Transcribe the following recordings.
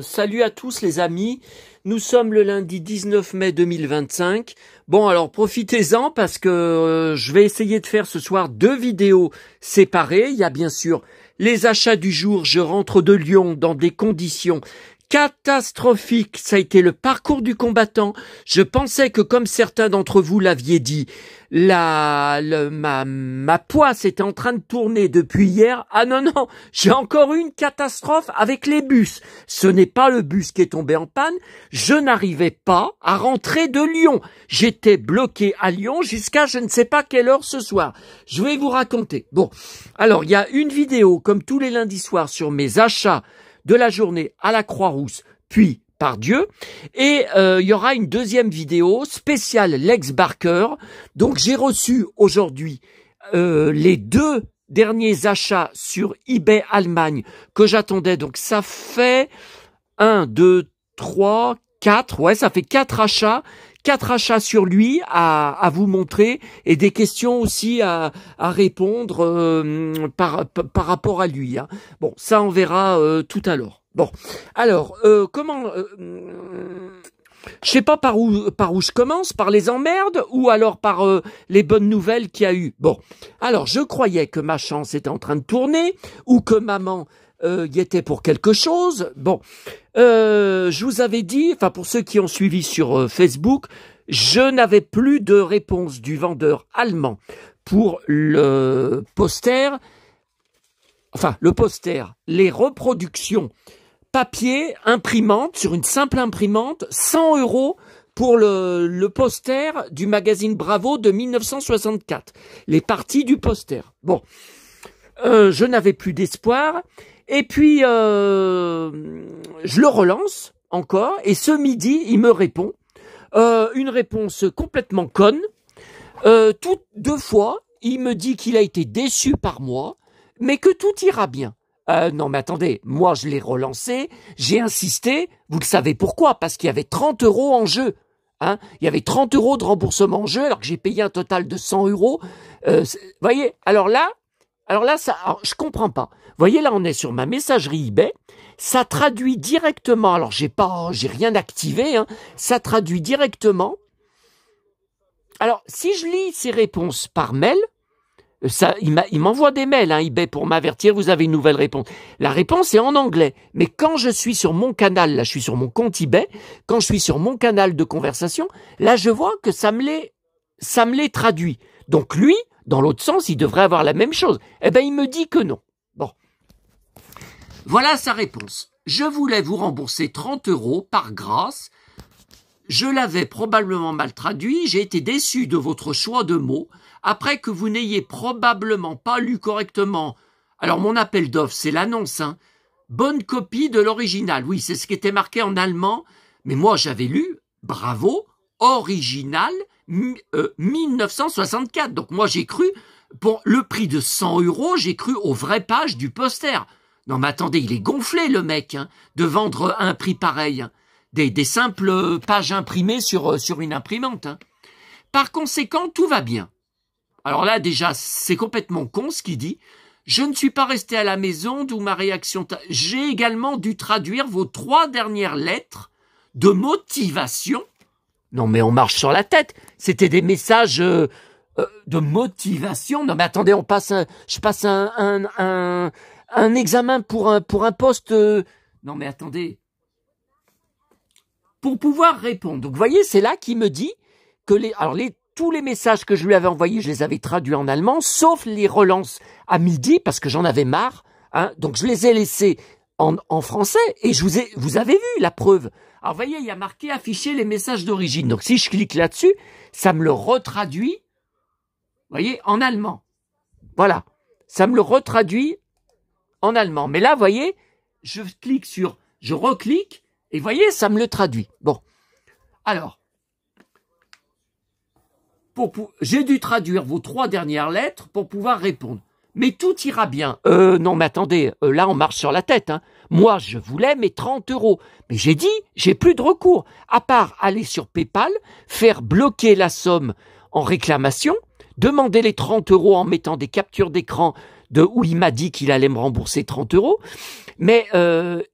Salut à tous les amis, nous sommes le lundi 19 mai 2025. Bon alors profitez-en parce que je vais essayer de faire ce soir 2 vidéos séparées. Il y a bien sûr les achats du jour, je rentre de Lyon dans des conditions catastrophique, ça a été le parcours du combattant. Je pensais que, comme certains d'entre vous l'aviez dit, ma poisse était en train de tourner depuis hier. Ah non, j'ai encore eu une catastrophe avec les bus. Ce n'est pas le bus qui est tombé en panne. Je n'arrivais pas à rentrer de Lyon. J'étais bloqué à Lyon jusqu'à je ne sais pas quelle heure ce soir. Je vais vous raconter. Bon, alors il y a une vidéo, comme tous les lundis soirs, sur mes achats de la journée à la Croix-Rousse, puis par Dieu. Et il y aura une deuxième vidéo spéciale Lex Barker. Donc j'ai reçu aujourd'hui les 2 derniers achats sur eBay Allemagne que j'attendais. Donc ça fait 1, 2, 3, 4. Ouais, ça fait 4 achats. 4 achats sur lui à vous montrer et des questions aussi à répondre par rapport à lui. Hein. Bon, ça on verra tout à l'heure. Bon, alors je sais pas par où je commence, par les emmerdes ou alors par les bonnes nouvelles qu'il y a eu. Bon, alors je croyais que ma chance était en train de tourner ou que maman y était pour quelque chose. Bon, je vous avais dit, enfin pour ceux qui ont suivi sur Facebook, je n'avais plus de réponse du vendeur allemand pour le poster, les reproductions papier, imprimante, sur une simple imprimante, 100 € pour le poster du magazine Bravo de 1964. Les parties du poster. Bon, je n'avais plus d'espoir. Et puis, je le relance encore. Et ce midi, il me répond. Une réponse complètement conne. 2 fois, il me dit qu'il a été déçu par moi, mais que tout ira bien. Non, mais attendez, moi je l'ai relancé, j'ai insisté, vous le savez pourquoi, parce qu'il y avait 30 € en jeu. Hein, il y avait 30 € de remboursement en jeu, alors que j'ai payé un total de 100 €. Voyez, alors là, je comprends pas. Voyez, là, on est sur ma messagerie eBay. Ça traduit directement, alors j'ai rien activé, hein, ça traduit directement. Alors, si je lis ces réponses par mail, il m'envoie des mails, hein, eBay, pour m'avertir, vous avez une nouvelle réponse. La réponse est en anglais. Mais quand je suis sur mon canal, là, je suis sur mon compte eBay, quand je suis sur mon canal de conversation, là, je vois que ça me les traduit. Donc lui, dans l'autre sens, il devrait avoir la même chose. Eh ben, il me dit que non. Bon. Voilà sa réponse. Je voulais vous rembourser 30 € par grâce. Je l'avais probablement mal traduit. J'ai été déçu de votre choix de mots. Après que vous n'ayez probablement pas lu correctement. Alors, mon appel d'offres, c'est l'annonce, hein. Bonne copie de l'original. Oui, c'est ce qui était marqué en allemand. Mais moi, j'avais lu, bravo, original, 1964. Donc, moi, j'ai cru, pour le prix de 100 €, j'ai cru aux vraies pages du poster. Non, mais attendez, il est gonflé, le mec, hein, de vendre à un prix pareil. Hein. Des simples pages imprimées sur une imprimante. Hein. Par conséquent, tout va bien. Alors là, déjà, c'est complètement con ce qu'il dit. Je ne suis pas resté à la maison, d'où ma réaction. J'ai également dû traduire vos 3 dernières lettres de motivation. Non, mais on marche sur la tête. C'était des messages de motivation. Non, mais attendez, je passe un examen pour un poste. Non, mais attendez. Pour pouvoir répondre. Donc, vous voyez, c'est là qu'il me dit que tous les messages que je lui avais envoyés, je les avais traduits en allemand, sauf les relances à midi, parce que j'en avais marre. Hein, donc, je les ai laissés en français, et vous avez vu la preuve. Alors, vous voyez, il y a marqué afficher les messages d'origine. Donc, si je clique là-dessus, ça me le retraduit, vous voyez, en allemand. Voilà. Ça me le retraduit en allemand. Mais là, vous voyez, je reclique, et vous voyez, ça me le traduit. Bon. Alors, j'ai dû traduire vos 3 dernières lettres pour pouvoir répondre. Mais tout ira bien. Non, mais attendez, là, on marche sur la tête. Hein. Moi, je voulais mes 30 €. Mais j'ai dit, j'ai plus de recours. À part aller sur PayPal, faire bloquer la somme en réclamation, demander les 30 € en mettant des captures d'écran où il m'a dit qu'il allait me rembourser 30 €. Mais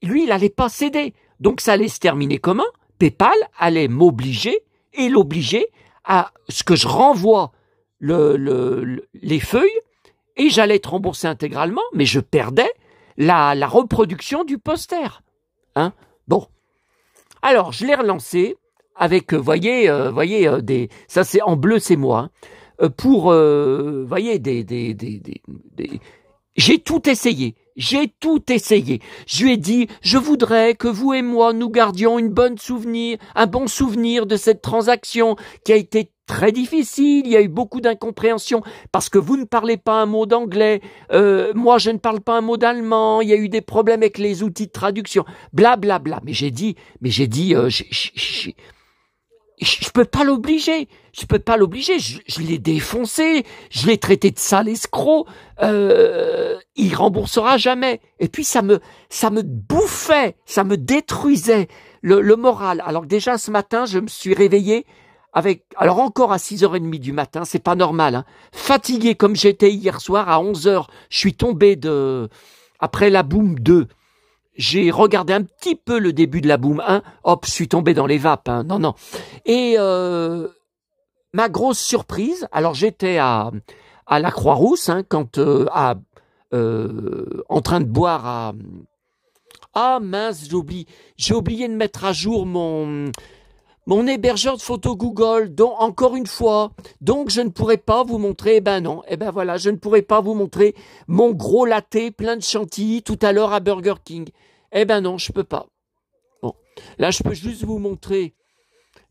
lui, il allait pas céder. Donc ça allait se terminer comment? PayPal allait m'obliger et l'obliger à ce que je renvoie les feuilles et j'allais être remboursé intégralement, mais je perdais la reproduction du poster. Hein? Bon. Alors, je l'ai relancé avec, voyez, ça c'est en bleu, c'est moi. Pour, voyez, j'ai tout essayé. J'ai tout essayé. Je lui ai dit, je voudrais que vous et moi, nous gardions un bon souvenir de cette transaction qui a été très difficile. Il y a eu beaucoup d'incompréhension parce que vous ne parlez pas un mot d'anglais. Moi, je ne parle pas un mot d'allemand. Il y a eu des problèmes avec les outils de traduction. Bla, bla, bla. Mais j'ai dit, je peux pas l'obliger. Je peux pas l'obliger. Je l'ai défoncé. Je l'ai traité de sale escroc. Il remboursera jamais. Et puis ça me bouffait, ça me détruisait le moral. Alors que déjà ce matin, je me suis réveillé alors encore à 6h30 du matin, c'est pas normal, hein. Fatigué comme j'étais hier soir à 11h, je suis tombé après la Boom 2. J'ai regardé un petit peu le début de la Boom 1, hop, je suis tombé dans les vapes, hein. Non. Et ma grosse surprise, alors j'étais à la Croix-Rousse, hein, quand en train de boire Ah mince, j'ai oublié de mettre à jour mon hébergeur de photos Google, donc encore une fois, donc je ne pourrais pas vous montrer, non, voilà, je ne pourrais pas vous montrer mon gros latte plein de chantilly tout à l'heure à Burger King. Non, je peux pas. Bon, là je peux juste vous montrer.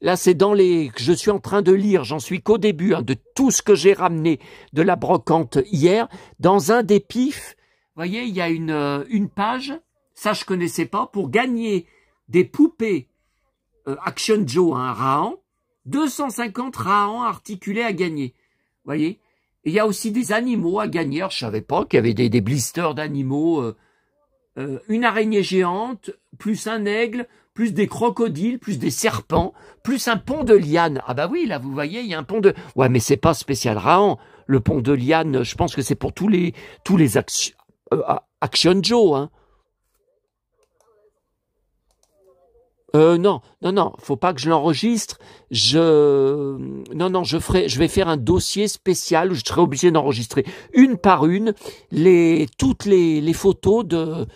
Là c'est je suis en train de lire, j'en suis qu'au début, hein, de tout ce que j'ai ramené de la brocante hier. Dans un des pifs, vous voyez, il y a une page, ça je connaissais pas, pour gagner des poupées Action Joe, un Rahan, 250 Rahans articulés à gagner. Vous voyez? Et il y a aussi des animaux à gagner. Alors, je savais pas qu'il y avait des blisters d'animaux. Une araignée géante, plus un aigle, plus des crocodiles, plus des serpents, plus un pont de liane. Ah bah oui, là, vous voyez, il y a un pont de... Ouais, mais c'est pas spécial Rahan. Le pont de liane, je pense que c'est pour tous les Action Joe, hein. Non, faut pas que je l'enregistre. Je vais faire un dossier spécial où je serai obligé d'enregistrer une par une toutes les photos de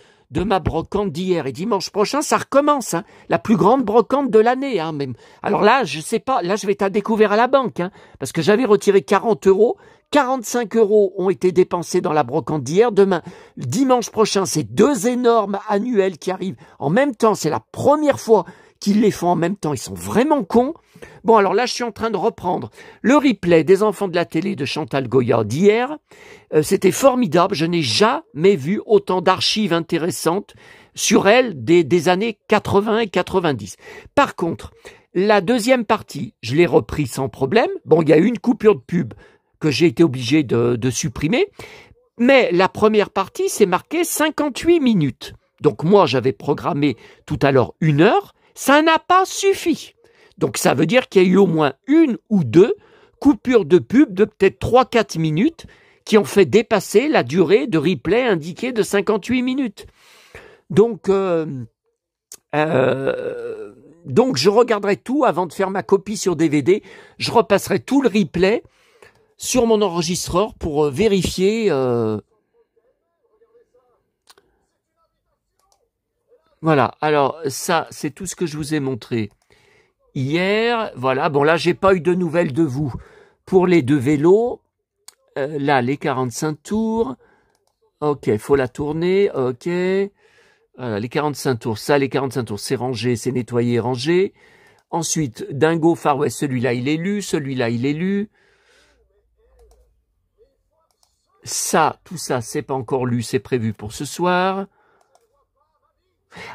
ma brocante d'hier. Et dimanche prochain, ça recommence, hein, la plus grande brocante de l'année, hein, même. Alors là, je sais pas, là, je vais être découvert à la banque, hein, parce que j'avais retiré 40 €. 45 € ont été dépensés dans la brocante d'hier. Dimanche prochain, c'est 2 énormes annuels qui arrivent en même temps. C'est la première fois qu'ils les font en même temps. Ils sont vraiment cons. Bon, alors là, je suis en train de reprendre le replay des enfants de la télé de Chantal Goya d'hier. C'était formidable. Je n'ai jamais vu autant d'archives intéressantes sur elle des années 80 et 90. Par contre, la deuxième partie, je l'ai repris sans problème. Bon, il y a eu une coupure de pub que j'ai été obligé de supprimer. Mais la première partie, c'est marqué 58 minutes. Donc moi, j'avais programmé tout à l'heure 1 heure. Ça n'a pas suffi. Donc ça veut dire qu'il y a eu au moins 1 ou 2 coupures de pub de peut-être 3-4 minutes qui ont fait dépasser la durée de replay indiquée de 58 minutes. Donc je regarderai tout avant de faire ma copie sur DVD. Je repasserai tout le replay sur mon enregistreur pour vérifier. Voilà, alors ça, c'est tout ce que je vous ai montré hier. Voilà, bon là, j'ai pas eu de nouvelles de vous pour les 2 vélos. Là, les 45 tours. Ok, faut la tourner, ok. Voilà, les 45 tours, les 45 tours, c'est rangé, c'est nettoyé, rangé. Ensuite, Dingo Far West, celui-là, il est lu, celui-là, il est lu. Ça, tout ça, c'est pas encore lu, c'est prévu pour ce soir.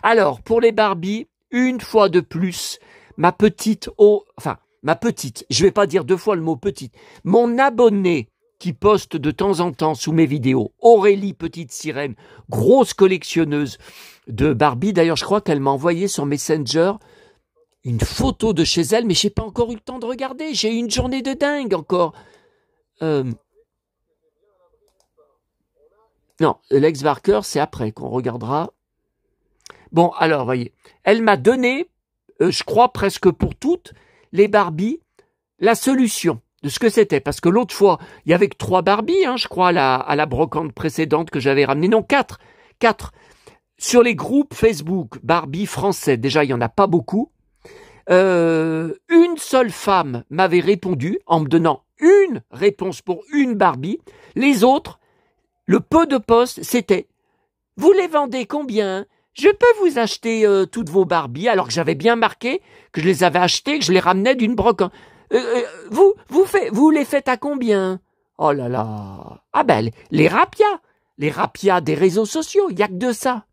Alors, pour les Barbie, une fois de plus, ma petite, je vais pas dire 2 fois le mot petite, mon abonné qui poste de temps en temps sous mes vidéos, Aurélie Petite Sirène, grosse collectionneuse de Barbie. D'ailleurs, je crois qu'elle m'a envoyé sur Messenger une photo de chez elle, mais j'ai pas encore eu le temps de regarder. J'ai eu une journée de dingue encore. Non, Lex Barker, c'est après qu'on regardera. Bon, alors, voyez, elle m'a donné, je crois presque pour toutes les Barbies, la solution de ce que c'était. Parce que l'autre fois, il y avait que 3 Barbies, je crois, à la brocante précédente que j'avais ramenée. Non, 4. 4. Sur les groupes Facebook Barbie français, déjà, il n'y en a pas beaucoup. Une seule femme m'avait répondu en me donnant une réponse pour une Barbie. Les autres, le peu de postes, c'était « Vous les vendez combien ? Je peux vous acheter toutes vos Barbies ?» alors que j'avais bien marqué que je les avais achetées, que je les ramenais d'une brocante. Vous les faites à combien? Oh là là. Ah ben, les rapias des réseaux sociaux, il n'y a que de ça.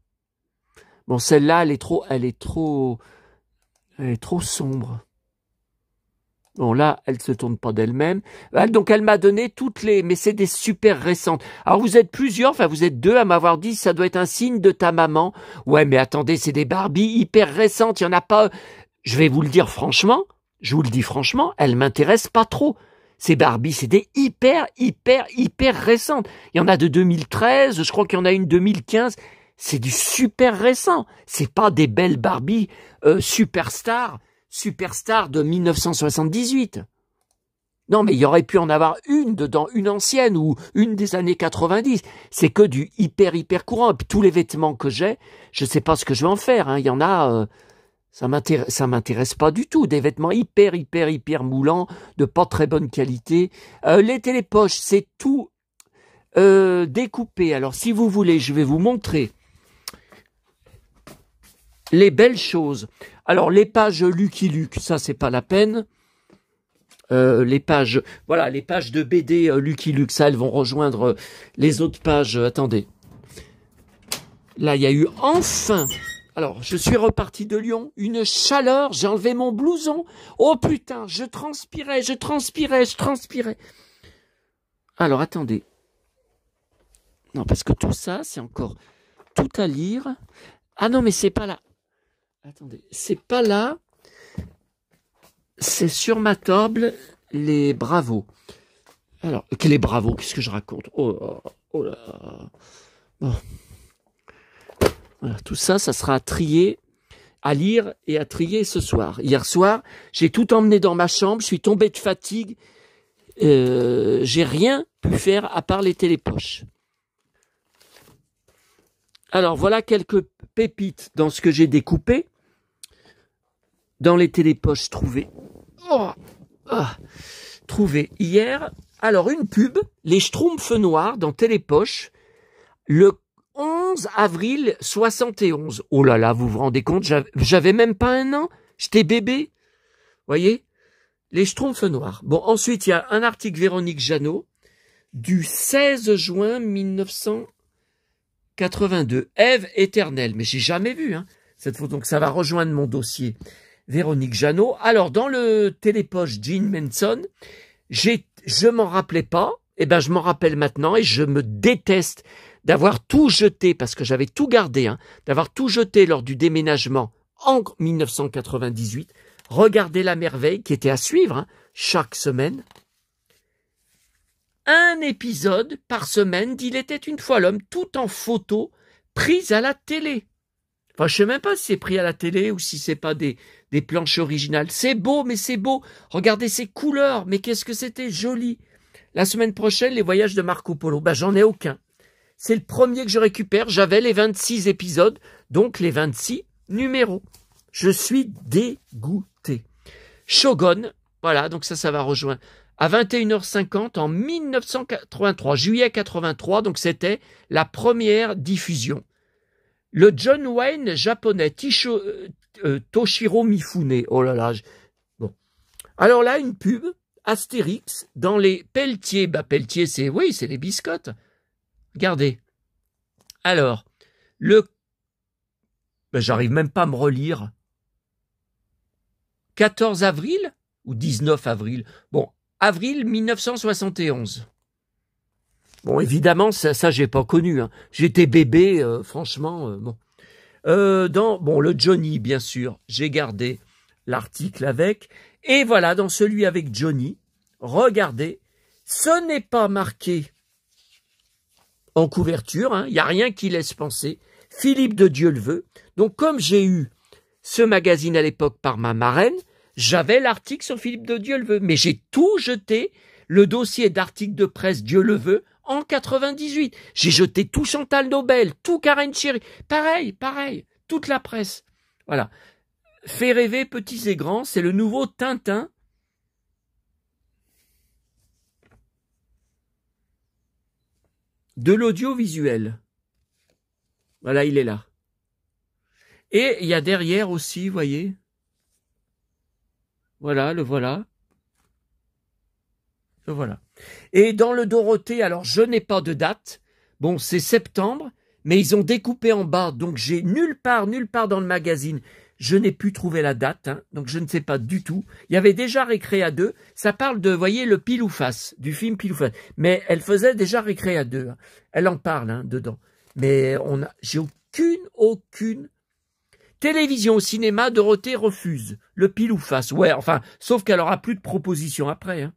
Bon, celle-là, elle est trop sombre. Bon, là, elle se tourne pas d'elle-même. Donc, elle m'a donné toutes les... Mais c'est des super récentes. Alors, vous êtes plusieurs, enfin, vous êtes 2 à m'avoir dit, ça doit être un signe de ta maman. Ouais, mais attendez, c'est des Barbies hyper récentes. Il y en a pas... Je vais vous le dire franchement. Je vous le dis franchement, elles m'intéressent pas trop. Ces Barbies, c'est des hyper récentes. Il y en a de 2013, je crois qu'il y en a une 2015. C'est du super récent. C'est pas des belles Barbies superstars de 1978. Non, mais il y aurait pu en avoir une dedans, une ancienne ou une des années 90. C'est que du hyper courant. Et puis tous les vêtements que j'ai, je sais pas ce que je vais en faire. Il y en a, ça m'intéresse pas du tout. Des vêtements hyper moulants, de pas très bonne qualité. Les télépoches, c'est tout découpé. Alors si vous voulez, je vais vous montrer les belles choses. Alors les pages Lucky Luke, ça c'est pas la peine. Les pages de BD Lucky Luke, ça elles vont rejoindre les autres pages. Attendez. Là il y a eu enfin. Alors je suis reparti de Lyon, une chaleur, j'ai enlevé mon blouson. Oh putain, je transpirais. Alors attendez. Non parce que tout ça c'est encore tout à lire. Ah non mais c'est pas là. Attendez, c'est pas là. C'est sur ma table, les bravos. Alors, les bravos, qu'est-ce que je raconte? Oh là. Bon. Voilà, tout ça, ça sera à trier, à lire et à trier ce soir. Hier soir, j'ai tout emmené dans ma chambre, je suis tombé de fatigue. J'ai rien pu faire à part les télépoches. Alors, voilà quelques pépites dans ce que j'ai découpé. Dans les télépoches trouvées. Trouvées hier. Alors, une pub, les Schtroumpfs noirs dans Télépoche, le 11 avril 71. Oh là là, vous vous rendez compte, j'avais même pas 1 an, j'étais bébé. Voyez, les Schtroumpfs noirs. Bon, ensuite, il y a un article Véronique Jeannot du 16 juin 1982. Ève éternelle. Mais j'ai jamais vu cette photo, donc ça va rejoindre mon dossier. Véronique Jeannot. Alors, dans le télépoche Jean Manson, je m'en rappelais pas, je m'en rappelle maintenant et je me déteste d'avoir tout jeté, parce que j'avais tout gardé, d'avoir tout jeté lors du déménagement en 1998. Regardez la merveille qui était à suivre chaque semaine. Un épisode par semaine d'Il était une fois l'homme, tout en photo, prise à la télé. Enfin, je sais même pas si c'est pris à la télé ou si c'est pas des planches originales. C'est beau, mais c'est beau. Regardez ces couleurs, mais qu'est-ce que c'était joli. La semaine prochaine, les voyages de Marco Polo. J'en ai aucun. C'est le premier que je récupère. J'avais les 26 épisodes, donc les 26 numéros. Je suis dégoûté. Shogun, voilà, donc ça va rejoindre. À 21h50 en 1983, juillet 83, donc c'était la première diffusion. Le John Wayne japonais, Toshiro Mifune. Oh là là. Bon. Alors là, une pub, Astérix, dans les Pelletier. Pelletier, c'est les biscottes. Regardez. Alors, j'arrive même pas à me relire. 14 avril ou 19 avril. Bon, avril 1971. Bon, évidemment, ça j'ai pas connu. J'étais bébé, franchement. Bon, le Johnny, bien sûr, j'ai gardé l'article avec. Et voilà, dans celui avec Johnny, regardez, ce n'est pas marqué en couverture. Il n'y a rien qui laisse penser. Philippe de Dieuleveux. Donc, comme j'ai eu ce magazine à l'époque par ma marraine, j'avais l'article sur Philippe de Dieuleveux. Mais j'ai tout jeté, le dossier d'articles de presse Dieuleveux, en 98. J'ai jeté tout Chantal Nobel, tout Karen Chery. Pareil, toute la presse. Voilà. Fait rêver petits et grands, c'est le nouveau Tintin. De l'audiovisuel. Voilà, il est là. Et il y a derrière aussi, vous voyez. Voilà, le voilà. Le voilà. Et dans le Dorothée, alors je n'ai pas de date. Bon, c'est septembre, mais ils ont découpé en bas, donc j'ai nulle part dans le magazine. Je n'ai pu trouver la date, hein, donc je ne sais pas du tout. Il y avait déjà Récréa 2, ça parle de, vous voyez, le pile ou face, du film pile ou face. Mais elle faisait déjà Récréa 2, hein. Elle en parle hein, dedans. Mais j'ai aucune. Télévision au cinéma, Dorothée refuse. Le pile ou face, ouais, enfin, sauf qu'elle aura plus de propositions après. Hein.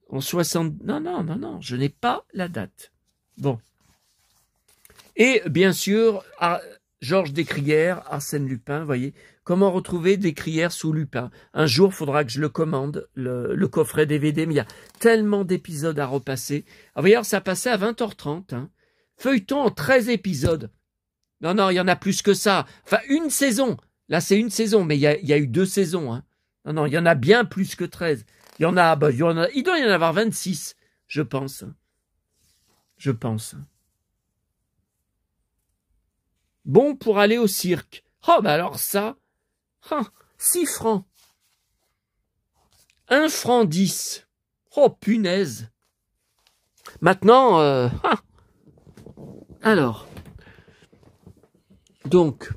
En 60... Non, je n'ai pas la date. Bon. Et bien sûr... Georges Descrières, Arsène Lupin, voyez, comment retrouver Descrières sous Lupin. Un jour, il faudra que je le commande, le coffret DVD, mais il y a tellement d'épisodes à repasser. Alors, voyez, ça passait à 20h30, hein. Feuilleton en 13 épisodes. Non, il y en a plus que ça. Enfin, une saison. Là, c'est une saison, mais il y a eu 2 saisons, hein. Non, il y en a bien plus que 13. Il doit y en avoir 26, je pense. Je pense. Bon pour aller au cirque. Oh, bah alors ça, 6 francs. 1 franc 10. Oh, punaise. Maintenant, alors. Donc,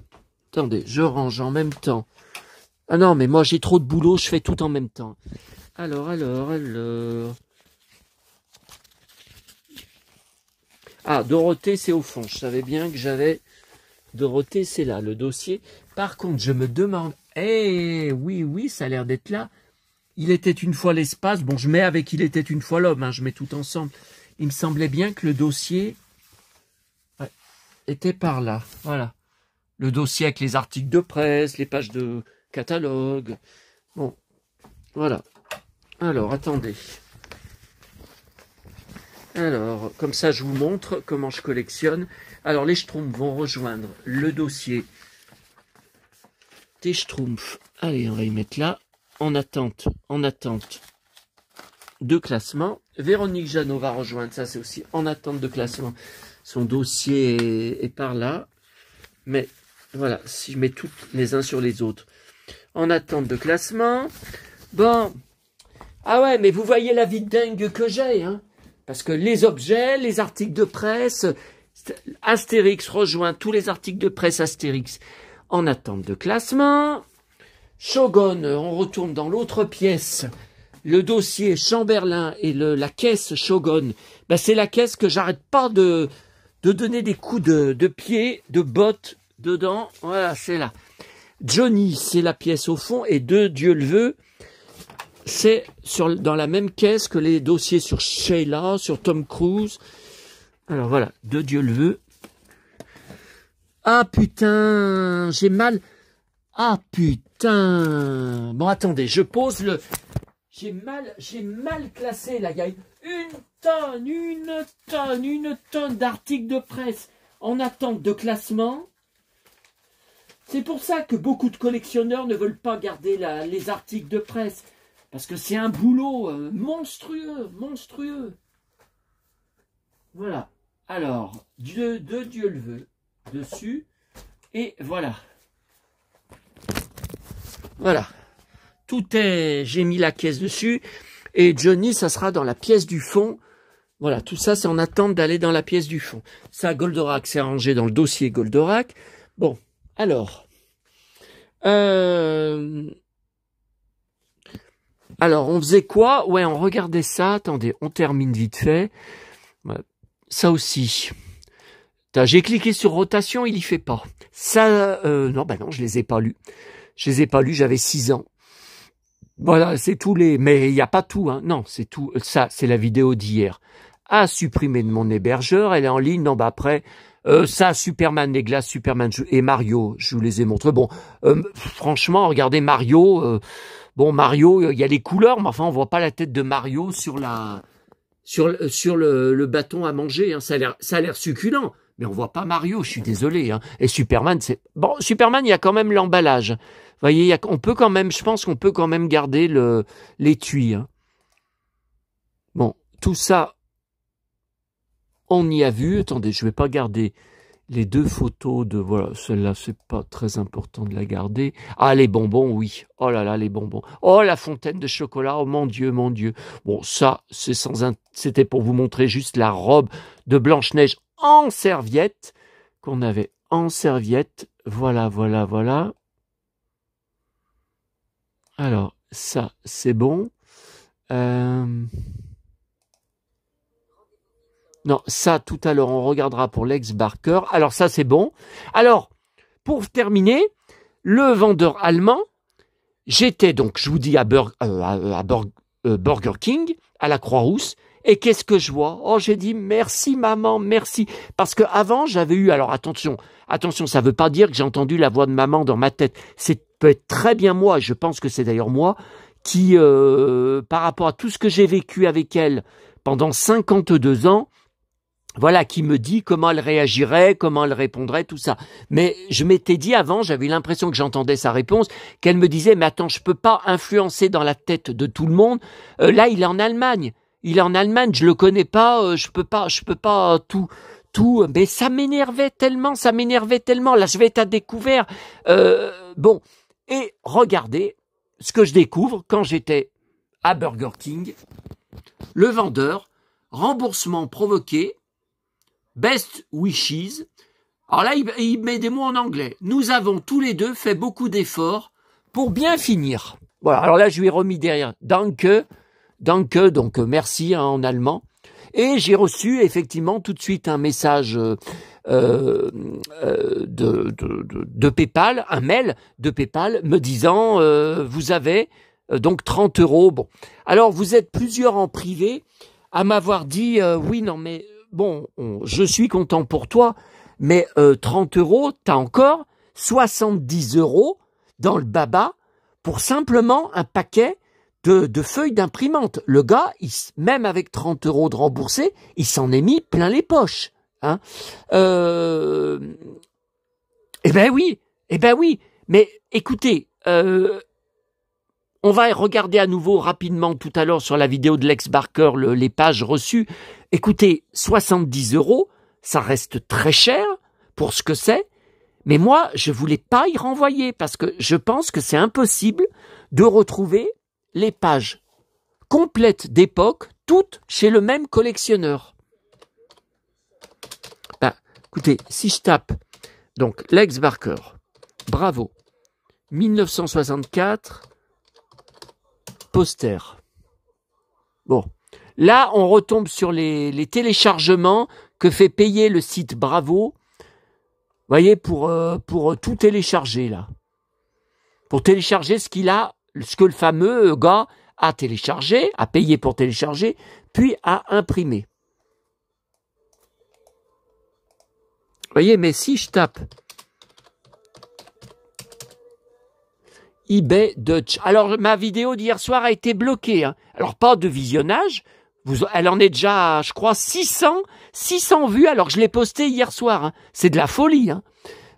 attendez, je range en même temps. Ah non, mais moi j'ai trop de boulot, je fais tout en même temps. Alors. Ah, Dorothée, c'est au fond. Je savais bien que j'avais... Dorothée, c'est là, le dossier. Par contre, je me demande... oui, ça a l'air d'être là. Il était une fois l'espace. Bon, je mets avec Il était une fois l'homme, hein, je mets tout ensemble. Il me semblait bien que le dossier était par là. Voilà. Le dossier avec les articles de presse, les pages de catalogue. Bon, voilà. Alors, attendez. Alors, comme ça, je vous montre comment je collectionne. Alors, les Schtroumpfs vont rejoindre le dossier des Schtroumpfs. Allez, on va y mettre là. En attente de classement. Véronique Jeannot va rejoindre, ça c'est aussi en attente de classement. Son dossier est par là. Mais voilà, si je mets toutes les uns sur les autres. En attente de classement. Bon. Ah ouais, mais vous voyez la vie de dingue que j'ai, hein. Parce que les objets, les articles de presse, Astérix rejoint tous les articles de presse Astérix en attente de classement. Shogun, on retourne dans l'autre pièce. Le dossier Chamberlain et la caisse Shogun. Ben, c'est la caisse que j'arrête pas de donner des coups de pied, de bottes dedans. Voilà, c'est là. Johnny, c'est la pièce au fond. Et de Dieu le veut, c'est dans la même caisse que les dossiers sur Sheila, sur Tom Cruise. Alors voilà, de Dieu le veut. Ah putain, j'ai mal. Ah putain. Bon attendez, je pose le. J'ai mal classé là. Il y a une tonne d'articles de presse en attente de classement. C'est pour ça que beaucoup de collectionneurs ne veulent pas garder les articles de presse. Parce que c'est un boulot monstrueux. Voilà. Alors, de Dieu le veut, dessus. Et voilà. Voilà. Tout est... J'ai mis la caisse dessus. Et Johnny, ça sera dans la pièce du fond. Voilà, tout ça, c'est en attente d'aller dans la pièce du fond. Ça, Goldorak, c'est rangé dans le dossier Goldorak. Bon, alors... Alors, on faisait quoi? Ouais, on regardait ça. Attendez, on termine vite fait. Ouais. Ça aussi. J'ai cliqué sur rotation, il y fait pas. Ça, non, je les ai pas lus. Je les ai pas lus, j'avais 6 ans. Voilà, c'est tous les... Mais il n'y a pas tout, hein. Non, c'est tout. Ça, c'est la vidéo d'hier. À supprimer de mon hébergeur, elle est en ligne. Non, après, Ça, Superman, les glaces Superman et Mario, je vous les ai montrés. Bon, franchement, regardez Mario. Bon, Mario, il y a les couleurs, mais enfin, on voit pas la tête de Mario sur le bâton à manger. Hein. Ça a l'air succulent, mais on voit pas Mario. Je suis désolé. Hein. Et Superman, c'est bon. Superman, il y a quand même l'emballage. Vous voyez, on peut quand même. Je pense qu'on peut quand même garder l'étui. Hein. Bon, tout ça, on y a vu. Attendez, je vais pas garder les deux photos de... Voilà, celle-là, c'est pas très important de la garder. Ah, les bonbons, oui. Oh là là, les bonbons. Oh, la fontaine de chocolat. Oh, mon Dieu, mon Dieu. Bon, ça, c'était pour vous montrer juste la robe de Blanche-Neige en serviette, qu'on avait en serviette. Voilà, voilà, voilà. Alors, ça, c'est bon. Non, ça, tout à l'heure, on regardera pour Lex Barker. Alors, ça, c'est bon. Alors, pour terminer, le vendeur allemand, j'étais donc, je vous dis, à Burger King, à la Croix-Rousse, et qu'est-ce que je vois? Oh, j'ai dit, merci maman, merci. Parce que avant j'avais eu, alors attention, ça veut pas dire que j'ai entendu la voix de maman dans ma tête. C'est peut être très bien moi, et je pense que c'est d'ailleurs moi, qui, par rapport à tout ce que j'ai vécu avec elle pendant 52 ans, voilà, qui me dit comment elle réagirait, comment elle répondrait, tout ça. Mais je m'étais dit avant, j'avais l'impression que j'entendais sa réponse, qu'elle me disait, mais attends, je peux pas influencer dans la tête de tout le monde. Là, il est en Allemagne. Je le connais pas, je peux pas tout. Mais ça m'énervait tellement. Là, je vais être à découvert. Bon. Et regardez ce que je découvre quand j'étais à Burger King. Le vendeur, remboursement provoqué, best wishes. Alors là, il met des mots en anglais. Nous avons tous les deux fait beaucoup d'efforts pour bien finir. Voilà, alors là, je lui ai remis derrière Danke, donc merci hein, en allemand. Et j'ai reçu effectivement tout de suite un message de PayPal, un mail de PayPal me disant vous avez donc 30 €. Bon, alors vous êtes plusieurs en privé à m'avoir dit oui, non mais bon, je suis content pour toi, mais 30 €, t'as encore 70 € dans le baba pour simplement un paquet de feuilles d'imprimante. Le gars, même avec 30 € de remboursé, il s'en est mis plein les poches. Hein. Eh ben oui. Mais écoutez, on va regarder à nouveau rapidement tout à l'heure sur la vidéo de Lex Barker les pages reçues. Écoutez, 70 €, ça reste très cher pour ce que c'est. Mais moi, je voulais pas y renvoyer parce que je pense que c'est impossible de retrouver les pages complètes d'époque, toutes chez le même collectionneur. Ben, écoutez, si je tape, donc, Lex Barker, bravo, 1964, poster. Bon, là, on retombe sur les téléchargements que fait payer le site Bravo, vous voyez, pour tout télécharger, là. Pour télécharger ce que le fameux gars a téléchargé, a payé pour télécharger, puis a imprimé. Vous voyez, mais si je tape eBay Dutch. Alors, ma vidéo d'hier soir a été bloquée. Hein. Alors, pas de visionnage. Elle en est déjà, je crois, 600 vues, alors que je l'ai postée hier soir. Hein. C'est de la folie. Hein.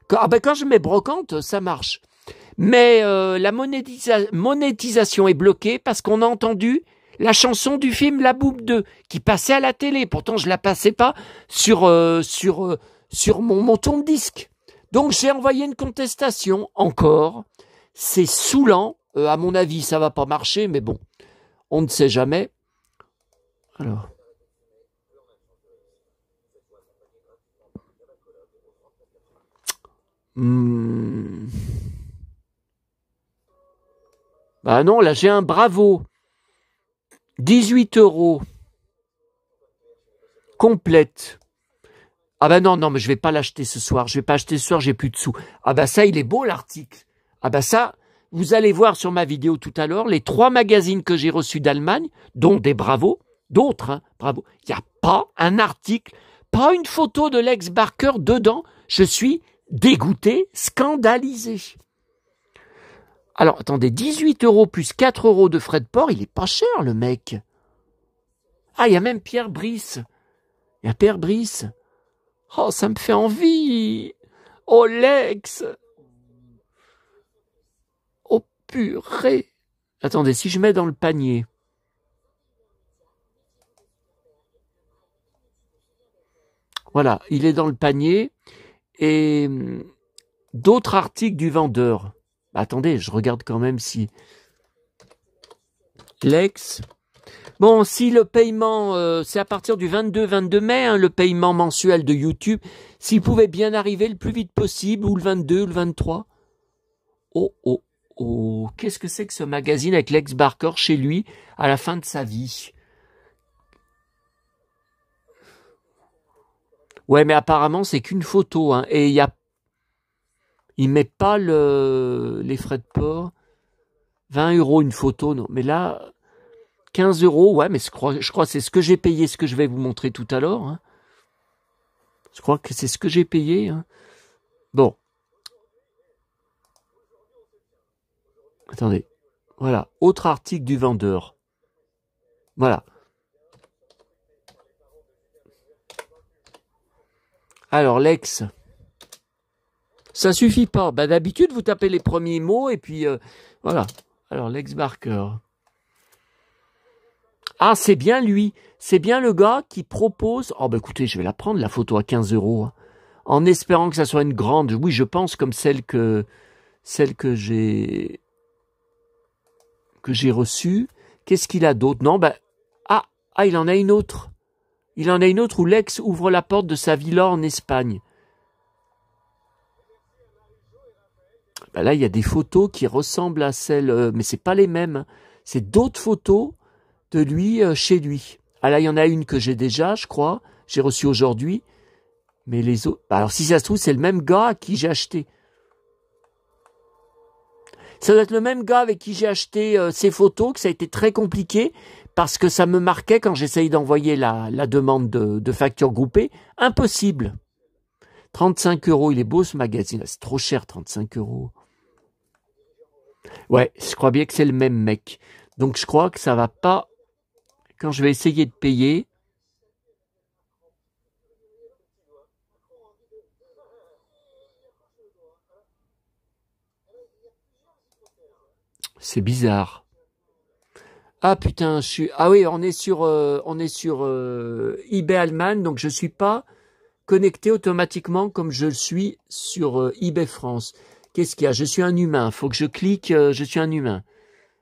Quand je mets brocante, ça marche. Mais la monétisation est bloquée parce qu'on a entendu la chanson du film La Boum 2 qui passait à la télé. Pourtant, je la passais pas sur mon tourne-disque. Donc, j'ai envoyé une contestation encore. C'est saoulant. À mon avis, ça va pas marcher, mais bon, on ne sait jamais. Alors. Bah non, là j'ai un Bravo. 18 € complète. Ah bah non, mais je vais pas l'acheter ce soir. J'ai plus de sous. Ah bah ça, il est beau l'article. Ah bah ça, vous allez voir sur ma vidéo tout à l'heure, les 3 magazines que j'ai reçus d'Allemagne, dont des Bravo, d'autres, hein, Bravo. Il n'y a pas un article pas une photo de Lex Barker dedans. Je suis dégoûté, scandalisé. Alors, attendez, 18 € plus 4 € de frais de port, il est pas cher, le mec. Ah, il y a même Pierre Brice. Il y a Pierre Brice. Oh, ça me fait envie. Oh, Lex. Oh, purée. Attendez, si je mets dans le panier. Voilà, il est dans le panier. Et d'autres articles du vendeur. Attendez, je regarde quand même si... Lex... Bon, si le paiement, c'est à partir du 22 mai, hein, le paiement mensuel de YouTube, s'il pouvait bien arriver le plus vite possible, ou le 22, ou le 23. Oh, oh, oh, qu'est-ce que c'est que ce magazine avec Lex Barker chez lui à la fin de sa vie? Ouais, mais apparemment, c'est qu'une photo, hein, et il met pas les frais de port. 20 € une photo, non, mais là... 15 €, ouais, mais je crois que c'est ce que j'ai payé, ce que je vais vous montrer tout à l'heure. Hein. Je crois que c'est ce que j'ai payé. Hein. Bon. Attendez. Voilà. Autre article du vendeur. Voilà. Alors, Lex. Ça suffit pas. Bah, d'habitude, vous tapez les premiers mots et puis, voilà. Alors, Lex Barker. Ah, c'est bien lui. C'est bien le gars qui propose... Oh, bah écoutez, je vais la prendre, la photo à 15 €. Hein, en espérant que ça soit une grande... Oui, je pense comme celle que j'ai reçue. Qu'est-ce qu'il a d'autre? Non, bah... Ah, il en a une autre. Il en a une autre où Lex ouvre la porte de sa villa en Espagne. Bah là, il y a des photos qui ressemblent à celles... mais c'est pas les mêmes. C'est d'autres photos... de lui chez lui. Ah là, il y en a une que j'ai déjà, je crois. J'ai reçue aujourd'hui. Mais les autres... Alors, si ça se trouve, c'est le même gars à qui j'ai acheté. Ça doit être le même gars avec qui j'ai acheté ces photos, que ça a été très compliqué, parce que ça me marquait quand j'essayais d'envoyer la demande de facture groupée. Impossible. 35 €, il est beau ce magazine. C'est trop cher, 35 €. Ouais, je crois bien que c'est le même mec. Donc, je crois que ça va pas... Quand je vais essayer de payer, c'est bizarre. Ah putain, ah oui, on est sur eBay Allemagne, donc je suis pas connecté automatiquement comme je le suis sur eBay France. Qu'est-ce qu'il y a? Je suis un humain. Faut que je clique. Je suis un humain.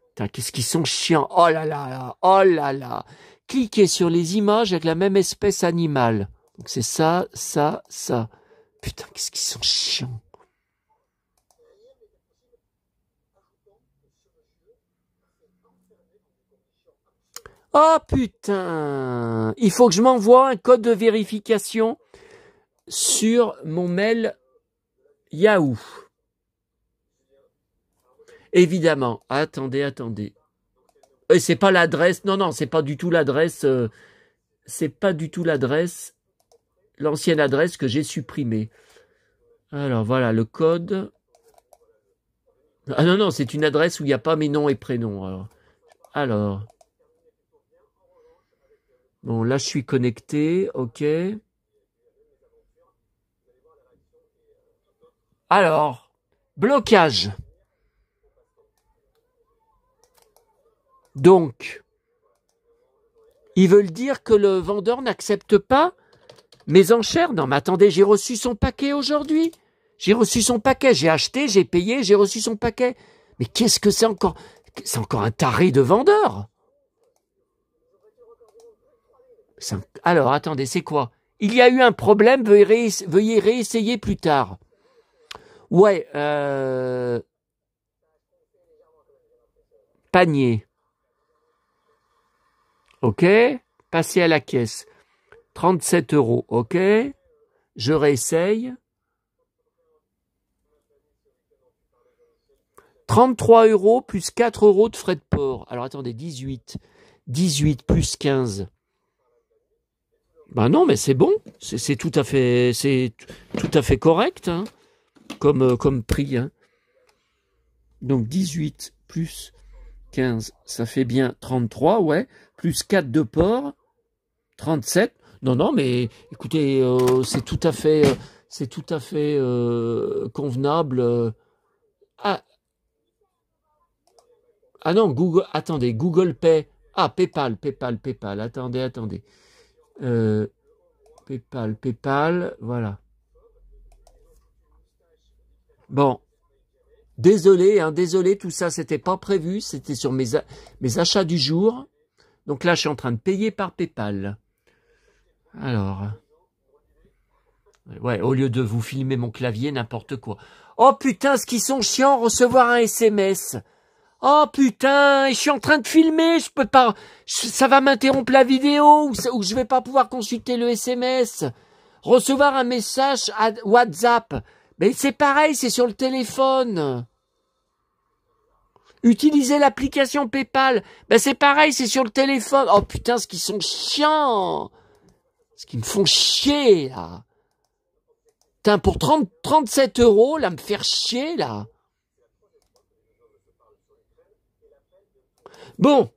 Putain, qu'est-ce qu'ils sont chiants. Oh là là, oh là là. Cliquez sur les images avec la même espèce animale. Donc c'est ça, ça, ça. Putain, qu'est-ce qu'ils sont chiants. Oh putain. Il faut que je m'envoie un code de vérification sur mon mail Yahoo. Évidemment. Attendez. Et c'est pas l'adresse. Non, c'est pas du tout l'adresse. C'est pas du tout l'adresse. L'ancienne adresse que j'ai supprimée. Alors voilà, le code. Ah non, c'est une adresse où il n'y a pas mes noms et prénoms. Alors. Bon, là je suis connecté. Ok. Alors. Blocage. Donc. Ils veulent dire que le vendeur n'accepte pas mes enchères? Non, mais attendez, j'ai reçu son paquet aujourd'hui. J'ai reçu son paquet, j'ai acheté, j'ai payé, j'ai reçu son paquet. Mais qu'est-ce que c'est encore? C'est encore un taré de vendeur. Alors, attendez, c'est quoi? Il y a eu un problème, veuillez réessayer plus tard. Ouais, panier. Ok, passez à la caisse. 37 €, ok. Je réessaye. 33 € plus 4 € de frais de port. Alors attendez, 18 plus 15. Ben non, mais c'est bon. C'est tout à fait correct, hein, comme prix. Hein. Donc 18 plus 15, ça fait bien 33, ouais. Plus 4 de porc, 37. Non, non, mais écoutez, c'est tout à fait convenable. Ah, ah non, Google, attendez, Google Pay. Ah, PayPal. Attendez. Euh, PayPal, voilà. Bon, désolé, tout ça, c'était pas prévu, c'était sur mes achats du jour. Donc là, je suis en train de payer par PayPal. Alors, ouais, au lieu de vous filmer mon clavier, n'importe quoi. Oh putain, ce qu'ils sont chiants, recevoir un SMS. Oh putain, je suis en train de filmer, je peux pas, ça va m'interrompre la vidéo, ou je vais pas pouvoir consulter le SMS. Recevoir un message à WhatsApp, mais c'est pareil, c'est sur le téléphone. Utiliser l'application PayPal, ben c'est pareil, c'est sur le téléphone. Oh putain, ce qu'ils sont chiants. Ce qui me font chier, là. Putain, pour 37 €, là, me faire chier, là. Bon,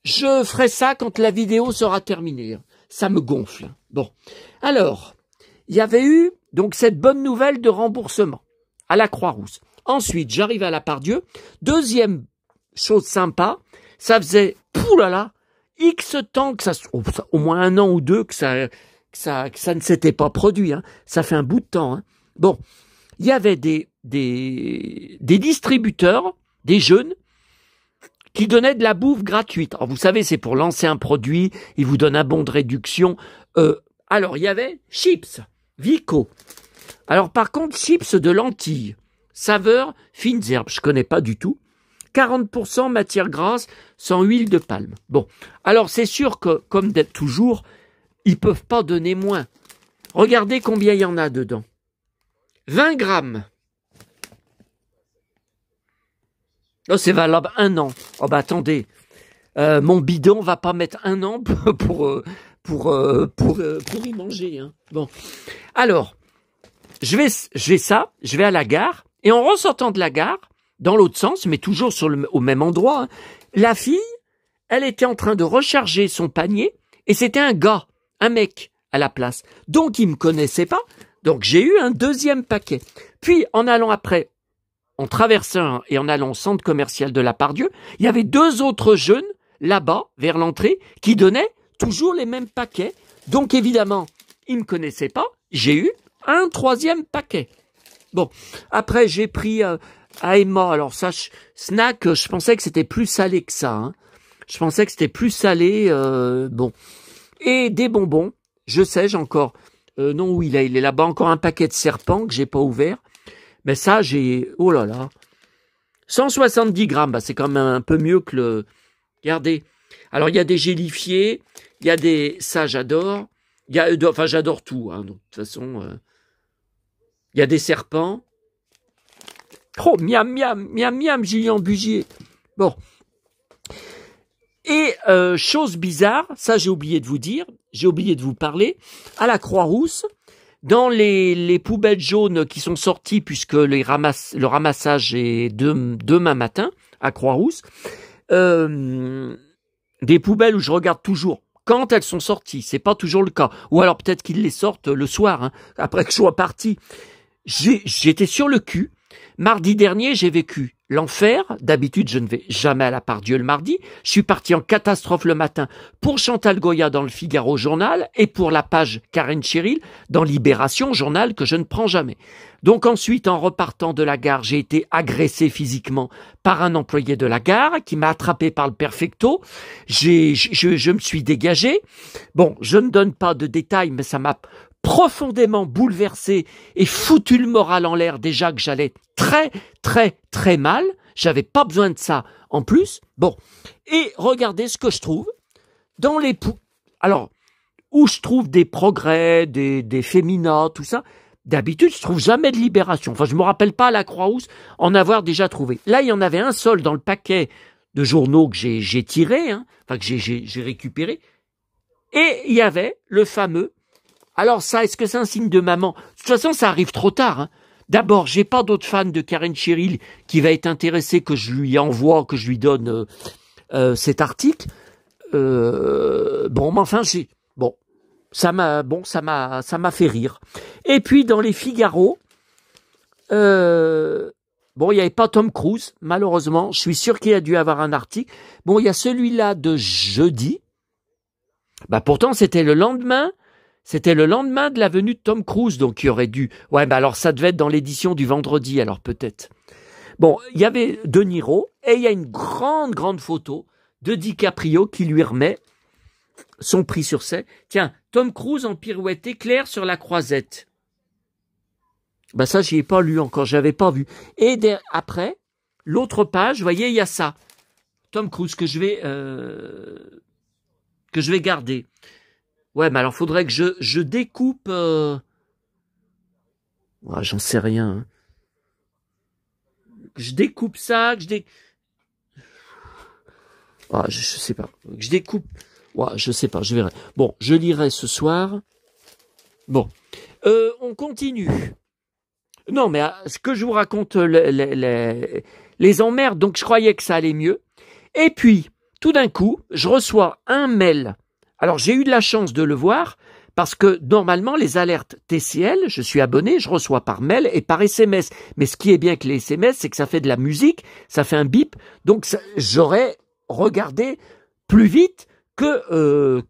je ferai ça quand la vidéo sera terminée. Ça me gonfle. Bon, alors, il y avait eu donc cette bonne nouvelle de remboursement à la Croix-Rousse. Ensuite, j'arrive à la Pardieu. Deuxième chose sympa, ça faisait, poulala, X temps que ça, au moins 1 an ou 2 que ça ne s'était pas produit. Hein. Ça fait un bout de temps. Hein. Bon, il y avait des distributeurs, des jeunes, qui donnaient de la bouffe gratuite. Alors, vous savez, c'est pour lancer un produit, ils vous donnent un bon de réduction. Alors, il y avait chips, Vico. Alors, par contre, chips de lentilles, saveur fines herbes, je connais pas du tout. 40% matière grasse, sans huile de palme. Bon, alors c'est sûr que, comme d'être toujours, ils peuvent pas donner moins. Regardez combien il y en a dedans. 20 grammes. Oh, c'est valable 1 an. Oh bah attendez, mon bidon va pas mettre 1 an pour y manger. Hein. Bon, alors je vais à la gare et en ressortant de la gare, dans l'autre sens, mais toujours au même endroit, hein, la fille, elle était en train de recharger son panier et c'était un mec à la place. Donc il me connaissait pas. Donc j'ai eu un deuxième paquet. Puis en allant après, en traversant et en allant au centre commercial de la Pardieu, il y avait 2 autres jeunes, là-bas, vers l'entrée, qui donnaient toujours les mêmes paquets. Donc, évidemment, ils ne me connaissaient pas. J'ai eu un 3e paquet. Bon, après, j'ai pris à Emma. Alors ça, snack, je pensais que c'était plus salé que ça. Hein. Je pensais que c'était plus salé. Bon. Et des bonbons. Je sais, j'ai encore... non, oui, il est là-bas. Encore un paquet de serpents que j'ai pas ouvert. Mais ça, oh là là. 170 grammes, bah, c'est quand même un peu mieux que le... Regardez. Alors, il y a des gélifiés, il y a des... Ça, j'adore. Enfin, j'adore tout. Hein, donc, de toute façon, il y a des serpents. Oh, miam, Julien Bugier. Bon. Et, chose bizarre, ça, j'ai oublié de vous dire, j'ai oublié de vous parler, à la Croix-Rousse, dans les poubelles jaunes qui sont sorties, puisque le ramassage est demain matin à Croix-Rousse, des poubelles où je regarde toujours quand elles sont sorties, c'est pas toujours le cas. Ou alors peut-être qu'ils les sortent le soir, hein, après que je sois parti. J'étais sur le cul. Mardi dernier, j'ai vécu l'enfer. D'habitude, je ne vais jamais à la Pardieu le mardi. Je suis parti en catastrophe le matin pour Chantal Goya dans le Figaro Journal et pour la page Karen Cheryl dans Libération, journal que je ne prends jamais. Donc ensuite, en repartant de la gare, j'ai été agressé physiquement par un employé de la gare qui m'a attrapé par le perfecto. Je me suis dégagé. Bon, je ne donne pas de détails, mais ça m'a profondément bouleversé et foutu le moral en l'air déjà que j'allais très mal. J'avais pas besoin de ça en plus. Bon. Et regardez ce que je trouve dans les alors, où je trouve des progrès, des féminats, tout ça. D'habitude, je trouve jamais de Libération. Enfin, je me rappelle pas à la Croix-Rousse en avoir déjà trouvé. Là, il y en avait un seul dans le paquet de journaux que j'ai tiré, hein, enfin que j'ai récupéré. Et il y avait le fameux Alors ça, est-ce que c'est un signe de maman? De toute façon, ça arrive trop tard. Hein. D'abord, j'ai pas d'autres fans de Karen Cheryl qui va être intéressé que je lui envoie, que je lui donne cet article. Bon, mais enfin, ça m'a fait rire. Et puis dans les Figaro, il n'y avait pas Tom Cruise, malheureusement. Je suis sûr qu'il a dû avoir un article. Bon, il y a celui-là de jeudi. Bah pourtant, c'était le lendemain de la venue de Tom Cruise, donc il aurait dû. Ouais, bah alors ça devait être dans l'édition du vendredi, alors peut-être. Bon, il y avait De Niro et il y a une grande photo de DiCaprio qui lui remet son prix sur scène. Tiens, Tom Cruise en pirouette éclair sur la croisette. Ben ça, j'y ai pas lu encore, j'avais pas vu. Et après, l'autre page, vous voyez, il y a ça. Tom Cruise que je vais garder. Ouais, mais alors faudrait que je découpe. Ouais, j'en sais rien. Hein. Que je découpe ça, Ah, je sais pas. Que je découpe. Ouais, je sais pas, je verrai. Bon, je lirai ce soir. Bon, on continue. Non, mais ce que je vous raconte, les emmerdes, donc je croyais que ça allait mieux. Et puis, tout d'un coup, je reçois un mail. Alors, j'ai eu de la chance de le voir, parce que normalement, les alertes TCL, je suis abonné, je reçois par mail et par SMS. Mais ce qui est bien avec les SMS, c'est que ça fait de la musique, ça fait un bip, donc j'aurais regardé plus vite que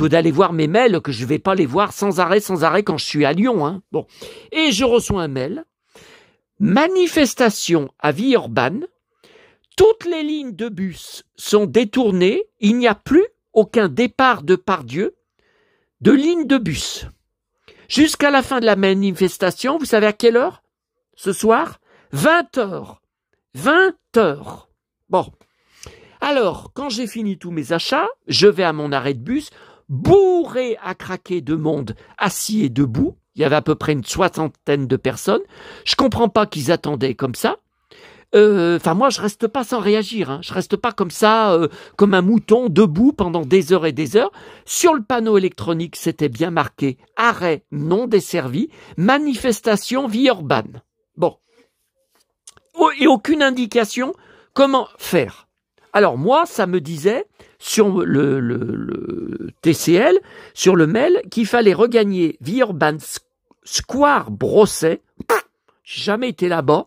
d'aller voir mes mails, que je vais pas les voir sans arrêt quand je suis à Lyon. Hein. Bon. Et je reçois un mail. Manifestation à Villeurbanne. Toutes les lignes de bus sont détournées. Il n'y a plus aucun départ de Pardieu de ligne de bus. Jusqu'à la fin de la manifestation, vous savez à quelle heure? Ce soir? 20h. 20h. Bon. Alors, quand j'ai fini tous mes achats, je vais à mon arrêt de bus, bourré à craquer de monde, assis et debout. Il y avait à peu près une soixantaine de personnes. Je comprends pas qu'ils attendaient comme ça. Moi, je reste pas sans réagir. Hein. Je reste pas comme ça, comme un mouton, debout pendant des heures et des heures. Sur le panneau électronique, c'était bien marqué « Arrêt non desservi, manifestation Villeurbanne ». Bon. Et aucune indication comment faire. Alors moi, ça me disait sur le TCL, sur le mail, qu'il fallait regagner Villeurbanne Square Brosset, j'ai jamais été là-bas,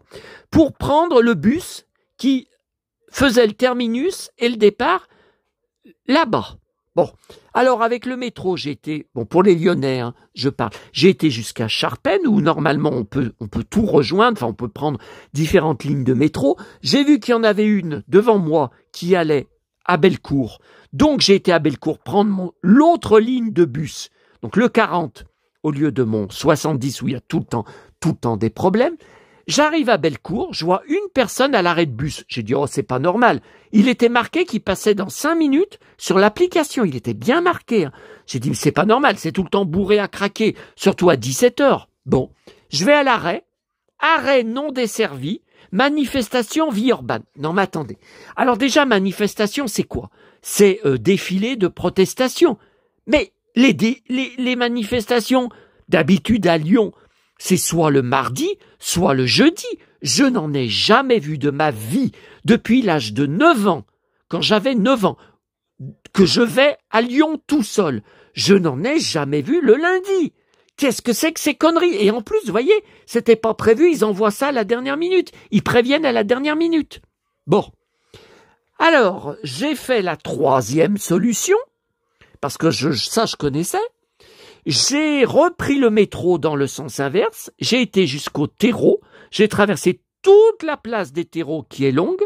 pour prendre le bus qui faisait le terminus et le départ là-bas. Bon, alors avec le métro, j'ai été, pour les Lyonnais, hein, je parle, j'ai été jusqu'à Charpennes, où normalement on peut tout rejoindre, enfin on peut prendre différentes lignes de métro. J'ai vu qu'il y en avait une devant moi qui allait à Bellecour. Donc j'ai été à Bellecour prendre l'autre ligne de bus, donc le 40, au lieu de mon 70 où il y a tout le temps des problèmes. J'arrive à Bellecour, je vois une personne à l'arrêt de bus. J'ai dit, oh, c'est pas normal. Il était marqué qu'il passait dans 5 minutes sur l'application. Il était bien marqué. Hein. J'ai dit, mais c'est pas normal, c'est tout le temps bourré à craquer, surtout à 17h. Bon, je vais à l'arrêt, arrêt non desservi, manifestation Villeurbanne. Non, mais attendez. Alors déjà, manifestation, c'est quoi? C'est défilé de protestation. Mais les manifestations, d'habitude à Lyon, c'est soit le mardi, soit le jeudi. Je n'en ai jamais vu de ma vie depuis l'âge de 9 ans, quand j'avais 9 ans, que je vais à Lyon tout seul. Je n'en ai jamais vu le lundi. Qu'est-ce que c'est que ces conneries? Et en plus, vous voyez, c'était pas prévu, ils envoient ça à la dernière minute. Ils préviennent à la dernière minute. Bon. Alors, j'ai fait la 3e solution, parce que ça je connaissais. J'ai repris le métro dans le sens inverse, j'ai été jusqu'au terreau, j'ai traversé toute la place des terreaux qui est longue,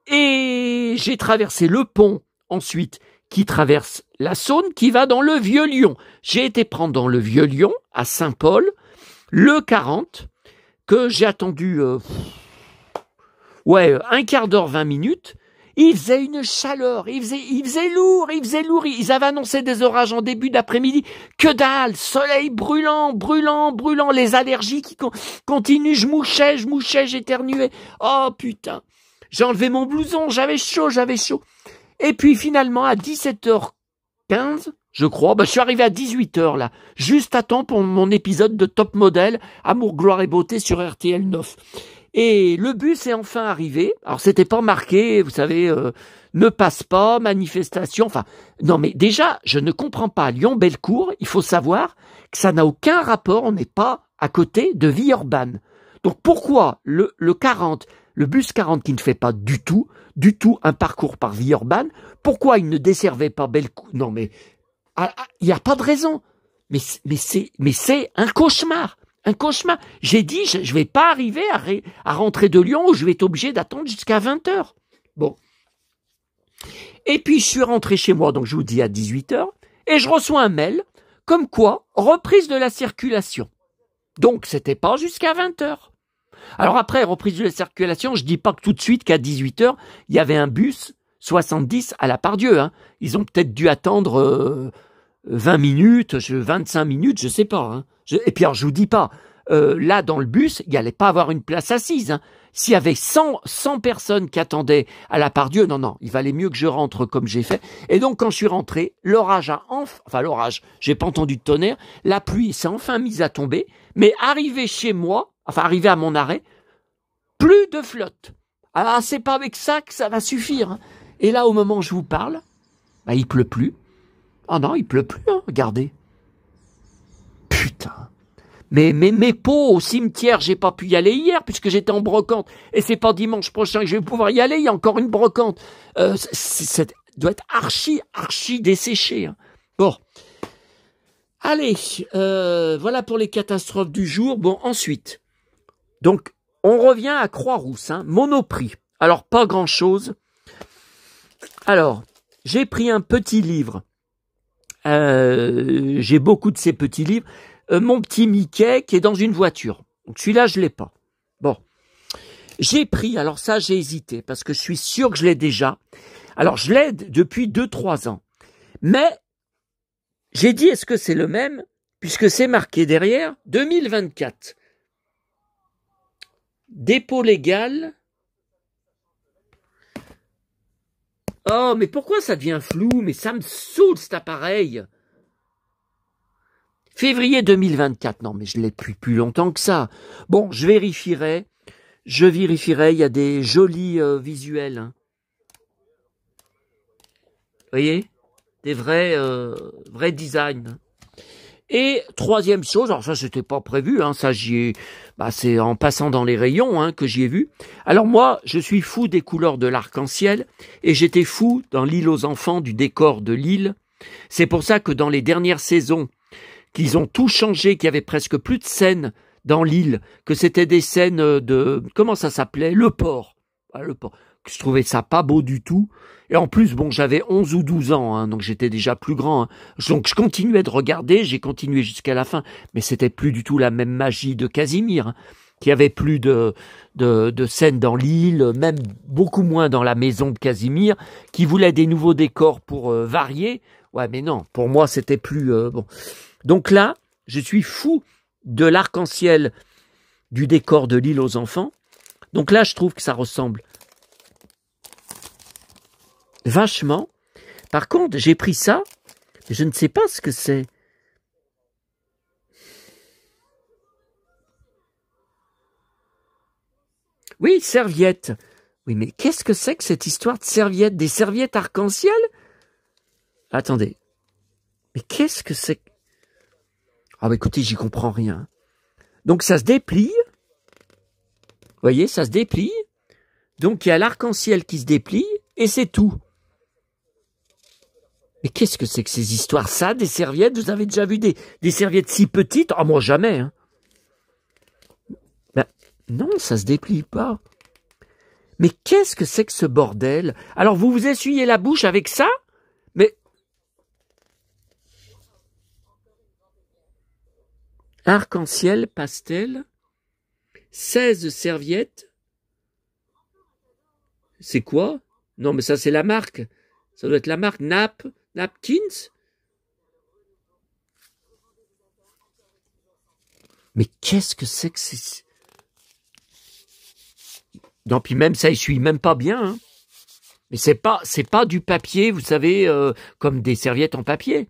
et j'ai traversé le pont ensuite qui traverse la Saône qui va dans le Vieux-Lyon. J'ai été prendre dans le Vieux-Lyon, à Saint-Paul, le 40, que j'ai attendu un quart d'heure, 20 minutes. Il faisait une chaleur, il faisait lourd. Ils avaient annoncé des orages en début d'après-midi. Que dalle, soleil brûlant, les allergies qui continuent. Je mouchais, j'éternuais. Oh putain, j'ai enlevé mon blouson, j'avais chaud. Et puis finalement, à 17h15, je crois. Je suis arrivé à 18h là, juste à temps pour mon épisode de Top Model, Amour, gloire et beauté sur RTL 9. Et le bus est enfin arrivé. Alors c'était pas marqué, vous savez, ne passe pas, manifestation. Enfin, non mais déjà, je ne comprends pas. Lyon-Bellecour, il faut savoir que ça n'a aucun rapport. On n'est pas à côté de Villeurbanne. Donc pourquoi le 40, le bus 40 qui ne fait pas du tout un parcours par Villeurbanne, pourquoi il ne desservait pas Bellecour? Non mais il n'y a pas de raison. Mais c'est un cauchemar. Un cauchemar. J'ai dit, je ne vais pas arriver à rentrer de Lyon où je vais être obligé d'attendre jusqu'à 20h. Bon. Et puis, je suis rentré chez moi, donc je vous dis à 18h, et je reçois un mail, comme quoi, reprise de la circulation. Donc, c'était pas jusqu'à 20h. Alors après, reprise de la circulation, je dis pas que tout de suite qu'à 18h, il y avait un bus 70 à la Pardieu. Hein. Ils ont peut-être dû attendre 20 minutes, 25 minutes, je sais pas. Hein. Et puis alors, je vous dis pas, là dans le bus, il n'y allait pas avoir une place assise. Hein. S'il y avait 100 personnes qui attendaient à la Pardieu, non, il valait mieux que je rentre comme j'ai fait. Et donc quand je suis rentré, l'orage j'ai pas entendu de tonnerre, la pluie s'est enfin mise à tomber, mais arrivé chez moi, arrivé à mon arrêt, plus de flotte. Ah, c'est pas avec ça que ça va suffire. Hein. Et là, au moment où je vous parle, il pleut plus. Ah non, il pleut plus, hein, regardez. Putain. Mais mes pots au cimetière, j'ai pas pu y aller hier puisque j'étais en brocante. Et c'est pas dimanche prochain que je vais pouvoir y aller, il y a encore une brocante. Ça doit être archi desséché. Hein. Bon. Allez, voilà pour les catastrophes du jour. Bon, ensuite. Donc, on revient à Croix-Rousse, hein, Monoprix. Alors, pas grand-chose. Alors, j'ai pris un petit livre. J'ai beaucoup de ces petits livres. Mon petit Mickey qui est dans une voiture. Donc celui-là, je l'ai pas. Bon. J'ai pris, alors ça, j'ai hésité parce que je suis sûr que je l'ai déjà. Alors, je l'ai depuis 2-3 ans. Mais, j'ai dit, est-ce que c'est le même? Puisque c'est marqué derrière, 2024. Dépôt légal. Oh, mais pourquoi ça devient flou? Mais ça me saoule cet appareil. Février 2024. Non, mais je l'ai depuis plus longtemps que ça. Bon, je vérifierai. Il y a des jolis visuels. Hein. Vous voyez? Des vrais designs. Et troisième chose, alors ça c'était pas prévu, hein, ça c'est en passant dans les rayons hein, que j'y ai vu. Alors moi, je suis fou des couleurs de l'arc-en-ciel et j'étais fou dans l'île aux enfants du décor de l'île. C'est pour ça que dans les dernières saisons, qu'ils ont tout changé, qu'il y avait presque plus de scènes dans l'île, que c'était des scènes de comment ça s'appelait, le port. Le port. Je trouvais ça pas beau du tout. Et en plus, bon, j'avais 11 ou 12 ans, hein, donc j'étais déjà plus grand. Hein. Donc je continuais de regarder, j'ai continué jusqu'à la fin, mais c'était plus du tout la même magie de Casimir, hein, qui avait plus de scènes dans l'île, même beaucoup moins dans la maison de Casimir, qui voulait des nouveaux décors pour varier. Ouais, mais non, pour moi, c'était plus bon. Donc là, je suis fou de l'arc-en-ciel du décor de l'île aux enfants. Donc là, je trouve que ça ressemble vachement. Par contre, j'ai pris ça, je ne sais pas ce que c'est. Oui, serviette. Oui, mais qu'est-ce que c'est que cette histoire de serviette? Des serviettes arc-en-ciel? Attendez. Mais qu'est-ce que c'est? Ah bah écoutez, j'y comprends rien. Donc ça se déplie. Vous voyez, ça se déplie. Donc il y a l'arc-en-ciel qui se déplie et c'est tout. Mais qu'est-ce que c'est que ces histoires? Ça, des serviettes? Vous avez déjà vu des serviettes si petites? Ah, moi, jamais. Hein. Ben, non, ça se déplie pas. Mais qu'est-ce que c'est que ce bordel? Alors, vous vous essuyez la bouche avec ça? Mais... Arc-en-ciel, pastel, 16 serviettes. C'est quoi? Non, mais ça, c'est la marque. Ça doit être la marque Napkins. Mais qu'est-ce que c'est que c'est? Non, puis même ça essuie même pas bien. Hein. Mais c'est pas du papier, vous savez, comme des serviettes en papier.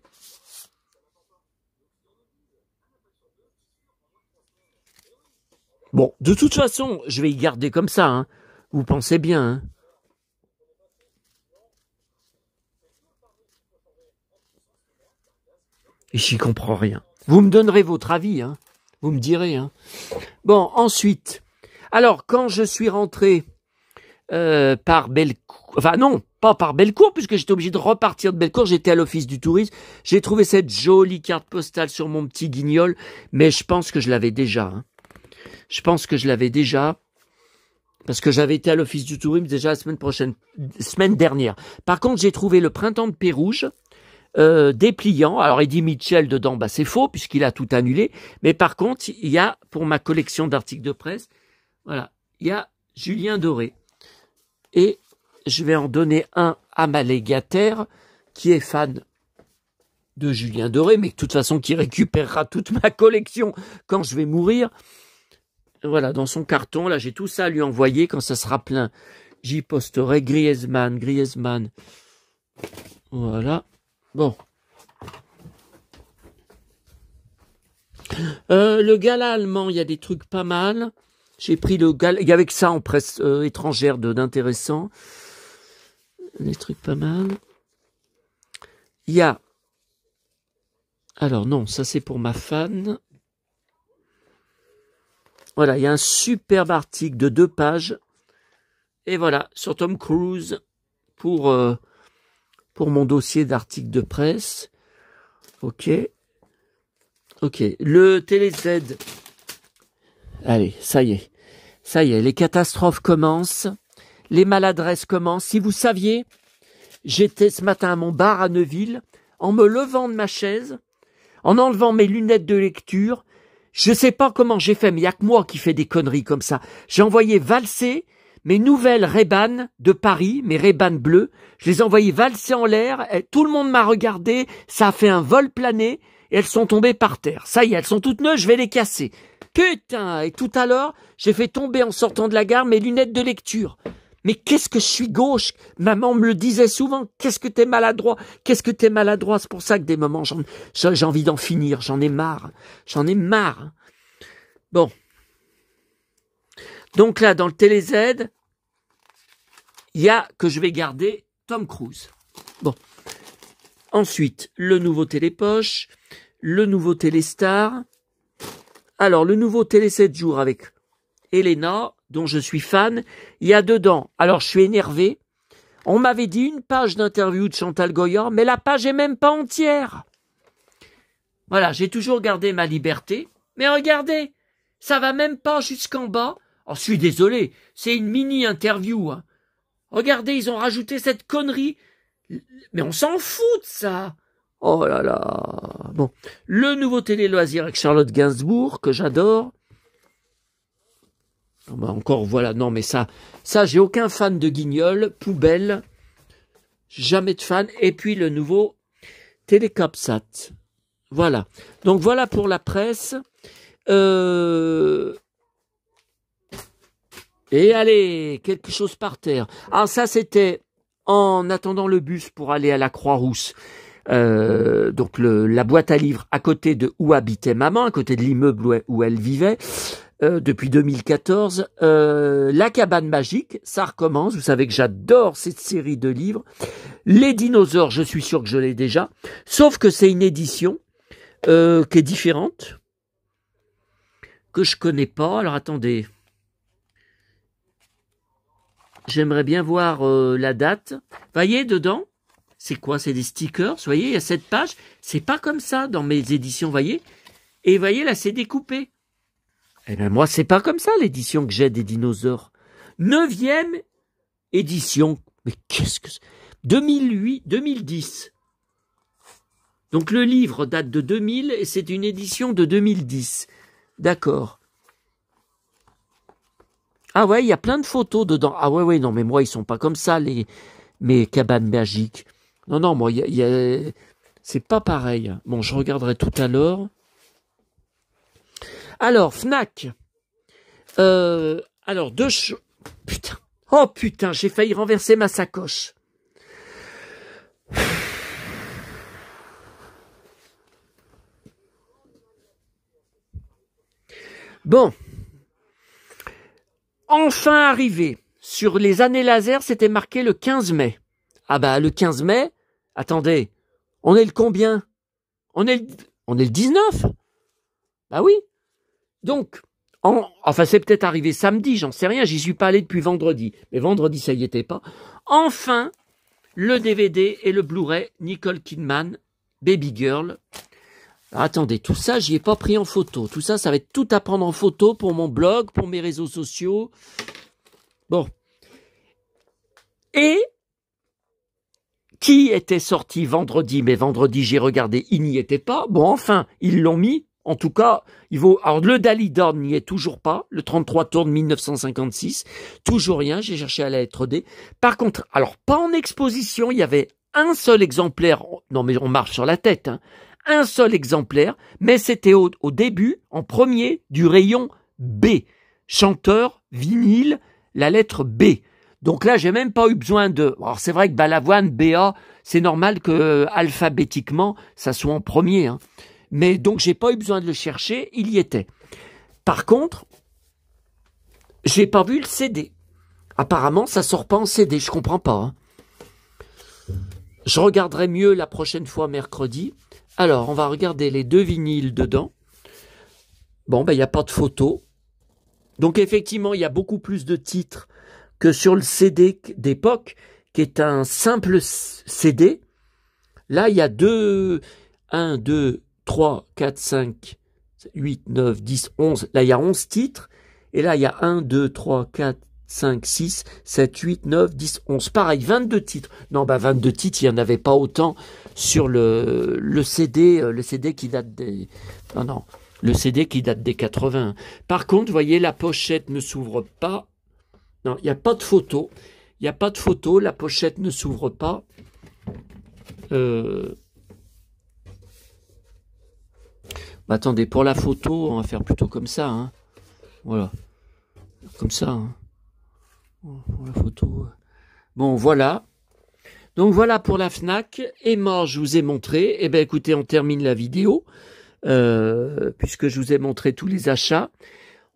Bon, de toute façon, je vais y garder comme ça, hein. Vous pensez bien, hein. Et j'y comprends rien. Vous me donnerez votre avis, hein. Vous me direz, hein. Bon, ensuite, alors, quand je suis rentré par Bellecour, enfin non, pas par Bellecour, puisque j'étais obligé de repartir de Bellecour, j'étais à l'office du tourisme, j'ai trouvé cette jolie carte postale sur mon petit guignol, mais je pense que je l'avais déjà, hein. Je pense que je l'avais déjà, parce que j'avais été à l'office du tourisme déjà la semaine dernière. Par contre, j'ai trouvé le printemps de Pérouge, dépliant. Alors Eddie Mitchell dedans, bah c'est faux puisqu'il a tout annulé. Mais par contre, il y a pour ma collection d'articles de presse, voilà, il y a Julien Doré. Et je vais en donner un à ma légataire qui est fan de Julien Doré, mais de toute façon qui récupérera toute ma collection quand je vais mourir. Voilà, dans son carton, là j'ai tout ça à lui envoyer quand ça sera plein. J'y posterai Griezmann. Voilà. Bon. Le gala allemand, il y a des trucs pas mal. J'ai pris le gala, il y avait que ça en presse étrangère d'intéressant. Des trucs pas mal. Il y a... Alors non, ça c'est pour ma fan. Voilà, il y a un superbe article de 2 pages. Et voilà, sur Tom Cruise pour mon dossier d'articles de presse. Ok. Ok. Le TéléZ. Allez, ça y est. Ça y est, les catastrophes commencent. Les maladresses commencent. Si vous saviez, j'étais ce matin à mon bar à Neuville, en me levant de ma chaise, en enlevant mes lunettes de lecture. Je sais pas comment j'ai fait, mais il n'y a que moi qui fais des conneries comme ça. J'ai envoyé valser mes nouvelles Ray-Ban de Paris, mes Ray-Ban bleus. Je les ai envoyées valser en l'air. Tout le monde m'a regardé. Ça a fait un vol plané et elles sont tombées par terre. Ça y est, elles sont toutes neuves, je vais les casser. Putain! Et tout à l'heure, j'ai fait tomber en sortant de la gare mes lunettes de lecture. Mais qu'est-ce que je suis gauche? Maman me le disait souvent. Qu'est-ce que t'es maladroit? Qu'est-ce que t'es maladroit? C'est pour ça que des moments, j'ai envie d'en finir. J'en ai marre. J'en ai marre. Bon. Donc là, dans le TéléZ, il y a que je vais garder Tom Cruise. Bon. Ensuite, le nouveau Télépoche, le nouveau Téléstar. Alors, le nouveau Télé 7 jours avec Elena, dont je suis fan, il y a dedans. Alors, je suis énervé. On m'avait dit une page d'interview de Chantal Goya, mais la page est même pas entière. Voilà, j'ai toujours gardé ma liberté. Mais regardez, ça va même pas jusqu'en bas. Oh, je suis désolé, c'est une mini-interview. Hein. Regardez, ils ont rajouté cette connerie. Mais on s'en fout de ça. Oh là là. Bon, le nouveau télé-loisir avec Charlotte Gainsbourg, que j'adore. Oh bah encore, voilà, non mais ça j'ai aucun fan de Guignol, poubelle. Jamais de fan. Et puis le nouveau Télécapsat. Voilà. Donc voilà pour la presse. Et allez, quelque chose par terre. Ah, ça c'était en attendant le bus pour aller à la Croix-Rousse. Donc la boîte à livres à côté de où habitait maman, à côté de l'immeuble où elle vivait. Depuis 2014, La Cabane Magique, ça recommence. Vous savez que j'adore cette série de livres. Les dinosaures, je suis sûr que je l'ai déjà. Sauf que c'est une édition qui est différente, que je connais pas. Alors attendez. J'aimerais bien voir la date. Voyez dedans, c'est quoi? C'est des stickers. Voyez, il y a cette page. C'est pas comme ça dans mes éditions, voyez. Et voyez, là, c'est découpé. Eh bien, moi, c'est pas comme ça l'édition que j'ai des dinosaures. 9e édition. Mais qu'est-ce que c'est? 2010. Donc le livre date de 2000 et c'est une édition de 2010. D'accord. Ah ouais, il y a plein de photos dedans. Ah ouais, non, mais moi, ils sont pas comme ça, mes cabanes magiques. Non, moi, c'est pas pareil. Bon, je regarderai tout à l'heure. Alors, Fnac. Alors, Putain. Oh putain, j'ai failli renverser ma sacoche. Bon. Enfin arrivé. Sur les années laser, c'était marqué le 15 mai. Ah bah le 15 mai, attendez, on est le combien? On est le 19. Bah oui. Donc, enfin c'est peut-être arrivé samedi, j'en sais rien, j'y suis pas allé depuis vendredi. Mais vendredi, ça y était pas. Enfin, le DVD et le Blu-ray Nicole Kidman, Baby Girl. Attendez, tout ça, j'y ai pas pris en photo. Tout ça, ça va être tout à prendre en photo pour mon blog, pour mes réseaux sociaux. Bon. Et qui était sorti vendredi, mais vendredi, j'ai regardé, il n'y était pas. Bon, enfin, ils l'ont mis. En tout cas, il vaut. Alors, le Dalida n'y est toujours pas. Le 33 tours de 1956. Toujours rien. J'ai cherché à la lettre D. Par contre, alors, pas en exposition. Il y avait un seul exemplaire. Non, mais on marche sur la tête, hein. Un seul exemplaire. Mais c'était au début, en premier, du rayon B. Chanteur, vinyle, la lettre B. Donc là, j'ai même pas eu besoin de. Alors, c'est vrai que Balavoine, BA, c'est normal que alphabétiquement, ça soit en premier, hein. Mais donc, j'ai pas eu besoin de le chercher, il y était. Par contre, j'ai pas vu le CD. Apparemment, ça sort pas en CD, je comprends pas, hein. Je regarderai mieux la prochaine fois mercredi. Alors, on va regarder les deux vinyles dedans. Bon, ben, il n'y a pas de photo. Donc, effectivement, il y a beaucoup plus de titres que sur le CD d'époque, qui est un simple CD. Là, il y a 1, 2, 3, 4, 5, 8, 9, 10, 11. Là, il y a 11 titres. Et là, il y a 1, 2, 3, 4, 5, 6, 7, 8, 9, 10, 11. Pareil, 22 titres. Non, 22 titres, il n'y en avait pas autant sur le CD qui date des... Non, le CD qui date des 80. Par contre, vous voyez, la pochette ne s'ouvre pas. Non, il n'y a pas de photo. Il n'y a pas de photo. La pochette ne s'ouvre pas. Attendez, pour la photo, on va faire plutôt comme ça, hein. Voilà. Comme ça, hein. Pour la photo. Bon, voilà. Donc voilà pour la Fnac. Et moi, je vous ai montré. Eh bien, écoutez, on termine la vidéo. Puisque je vous ai montré tous les achats.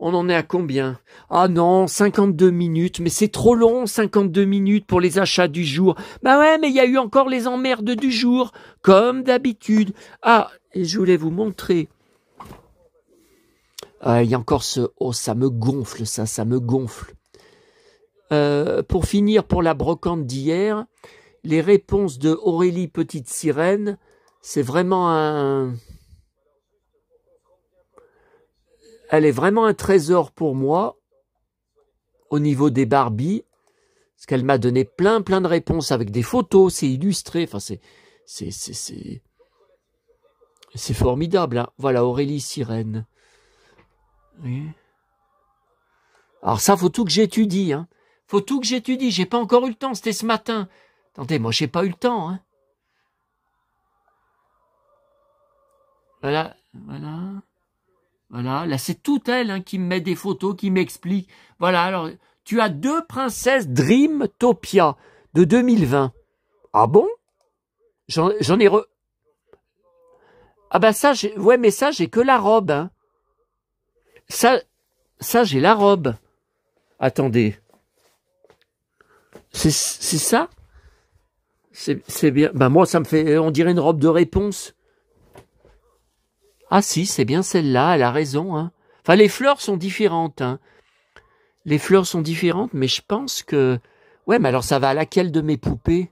On en est à combien? Ah non, 52 minutes, mais c'est trop long, 52 minutes pour les achats du jour. Bah ouais, mais il y a eu encore les emmerdes du jour, comme d'habitude. Ah, et je voulais vous montrer. Il y a encore ce... Oh, ça me gonfle, ça me gonfle. Pour finir, pour la brocante d'hier, les réponses de Aurélie Petite Sirène, c'est vraiment un... Elle est vraiment un trésor pour moi au niveau des Barbies, parce qu'elle m'a donné plein de réponses avec des photos, c'est illustré, enfin c'est formidable, hein. Voilà, Aurélie Sirène. Oui. Alors ça, faut tout que j'étudie, hein. Faut tout que j'étudie, j'ai pas encore eu le temps, c'était ce matin. Attendez, moi j'ai pas eu le temps, hein. Voilà. Voilà, là c'est tout elle, hein, qui me met des photos, qui m'explique. Voilà, alors tu as 2 princesses Dreamtopia de 2020. Ah bon? J'en ai Ah bah ça, ouais, mais ça j'ai que la robe, hein. Ça j'ai la robe. Attendez. C'est ça? C'est bien. Bah moi ça me fait, on dirait une robe de réponse. Ah si, c'est bien celle-là, elle a raison, hein. Enfin, les fleurs sont différentes, hein. Les fleurs sont différentes, mais je pense que... Ouais, mais alors ça va à laquelle de mes poupées?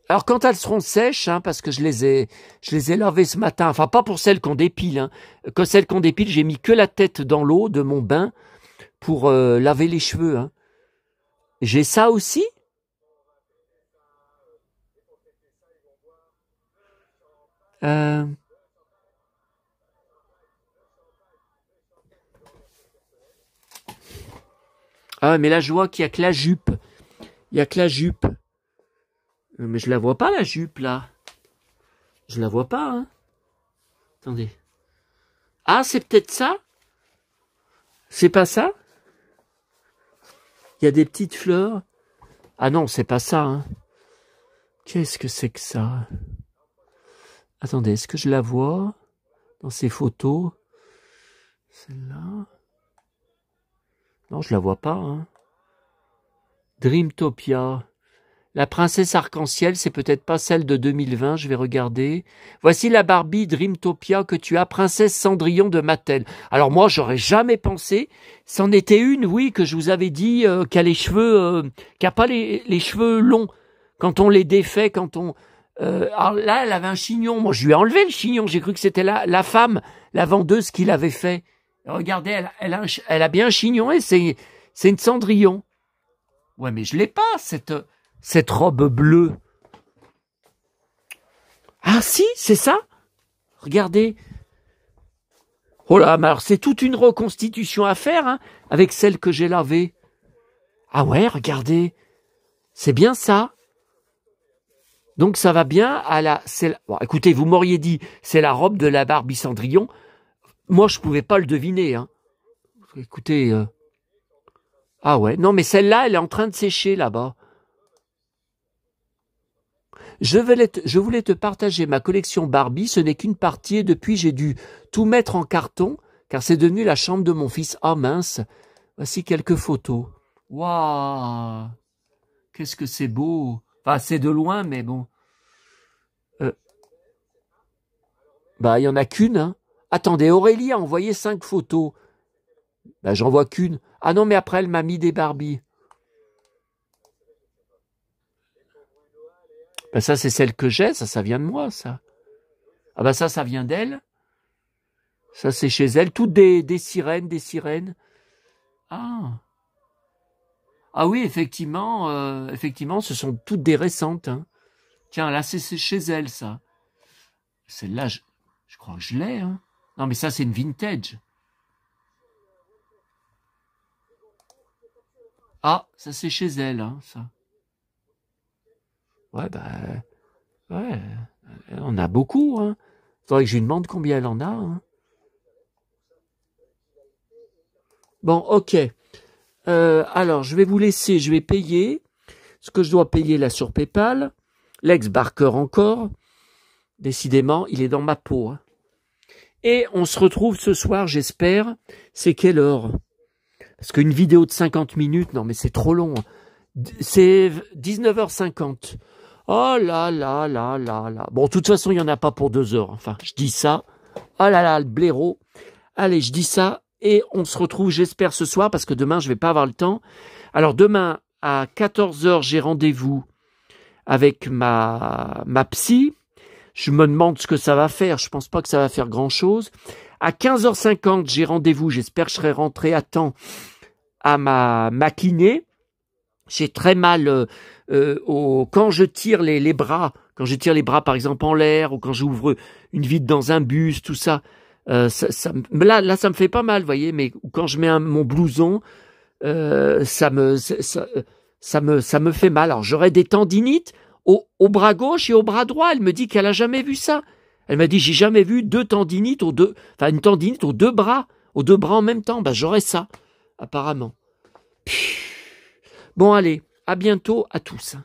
Alors quand elles seront sèches, hein, parce que je les ai lavées ce matin, enfin pas pour celles qu'on dépile, hein. Que celles qu'on dépile, j'ai mis que la tête dans l'eau de mon bain pour laver les cheveux, hein. J'ai ça aussi? Ah, mais là, je vois qu'il n'y a que la jupe. Il n'y a que la jupe. Mais je la vois pas, la jupe, là. Je la vois pas, hein. Attendez. Ah, c'est peut-être ça? C'est pas ça? Il y a des petites fleurs. Ah non, c'est pas ça, hein. Qu'est-ce que c'est que ça? Attendez, est-ce que je la vois dans ces photos? Celle-là. Non, je la vois pas. Hein. Dreamtopia. La princesse arc-en-ciel, c'est peut-être pas celle de 2020, je vais regarder. Voici la Barbie Dreamtopia que tu as, princesse Cendrillon de Mattel. Alors moi, j'aurais jamais pensé. C'en était une, oui, que je vous avais dit, qui a les cheveux, qui a pas les cheveux longs. Quand on les défait, quand on... alors là, elle avait un chignon. Moi, je lui ai enlevé le chignon. J'ai cru que c'était la femme, la vendeuse qui l'avait fait. Regardez, elle a bien un chignon et c'est une Cendrillon. Ouais, mais je l'ai pas, cette robe bleue. Ah si, c'est ça. Regardez. Oh là, mais alors c'est toute une reconstitution à faire, hein, avec celle que j'ai lavée. Ah ouais, regardez. C'est bien ça. Donc ça va bien à la... Bon, écoutez, vous m'auriez dit, c'est la robe de la Barbie Cendrillon. Moi, je pouvais pas le deviner. Hein. Écoutez... Ah ouais, non mais celle-là, elle est en train de sécher là-bas. Je voulais te partager ma collection Barbie, ce n'est qu'une partie et depuis j'ai dû tout mettre en carton car c'est devenu la chambre de mon fils. Ah mince, voici quelques photos. Waouh, qu'est-ce que c'est beau. Enfin, c'est de loin mais bon. Bah, il y en a qu'une. Hein. Attendez, Aurélie a envoyé 5 photos. Bah, j'en vois qu'une. Ah non, mais après, elle m'a mis des Barbies. Ben ça, c'est celle que j'ai, ça vient de moi, ça. Ah ben ça vient d'elle. Ça, c'est chez elle. Toutes des sirènes, des sirènes. Ah. Ah oui, effectivement, effectivement, ce sont toutes des récentes. Hein. Tiens, là, c'est chez elle, ça. Celle-là, je crois que je l'ai. Hein. Non, mais ça, c'est une vintage. Ah, ça, c'est chez elle, hein, ça. Ouais, ouais, elle en a beaucoup. Hein. Faudrait que je lui demande combien elle en a. Hein. Bon, ok. Alors, je vais vous laisser, je vais payer ce que je dois payer là sur PayPal. Lex Barker encore. Décidément, il est dans ma peau. Hein. Et on se retrouve ce soir, j'espère. C'est quelle heure? Parce qu'une vidéo de 50 minutes, non mais c'est trop long. C'est 19h50. Oh là là là là là. Bon, de toute façon, il n'y en a pas pour 2 heures. Enfin, je dis ça. Oh là là, le blaireau. Allez, je dis ça. Et on se retrouve, j'espère, ce soir, parce que demain, je vais pas avoir le temps. Alors, demain, à 14h, j'ai rendez-vous avec ma psy. Je me demande ce que ça va faire. Je pense pas que ça va faire grand-chose. À 15h50, j'ai rendez-vous. J'espère que je serai rentré à temps à ma kiné. J'ai très mal quand je tire les bras. Quand je tire les bras, par exemple, en l'air, ou quand j'ouvre une vitre dans un bus, tout ça. Là, ça me fait pas mal, vous voyez, mais quand je mets mon blouson, ça me fait mal. Alors, j'aurais des tendinites au bras gauche et au bras droit. Elle me dit qu'elle a jamais vu ça. Elle m'a dit, j'ai jamais vu une tendinite aux 2 bras, en même temps. Ben, j'aurais ça, apparemment. Bon, allez, à bientôt à tous.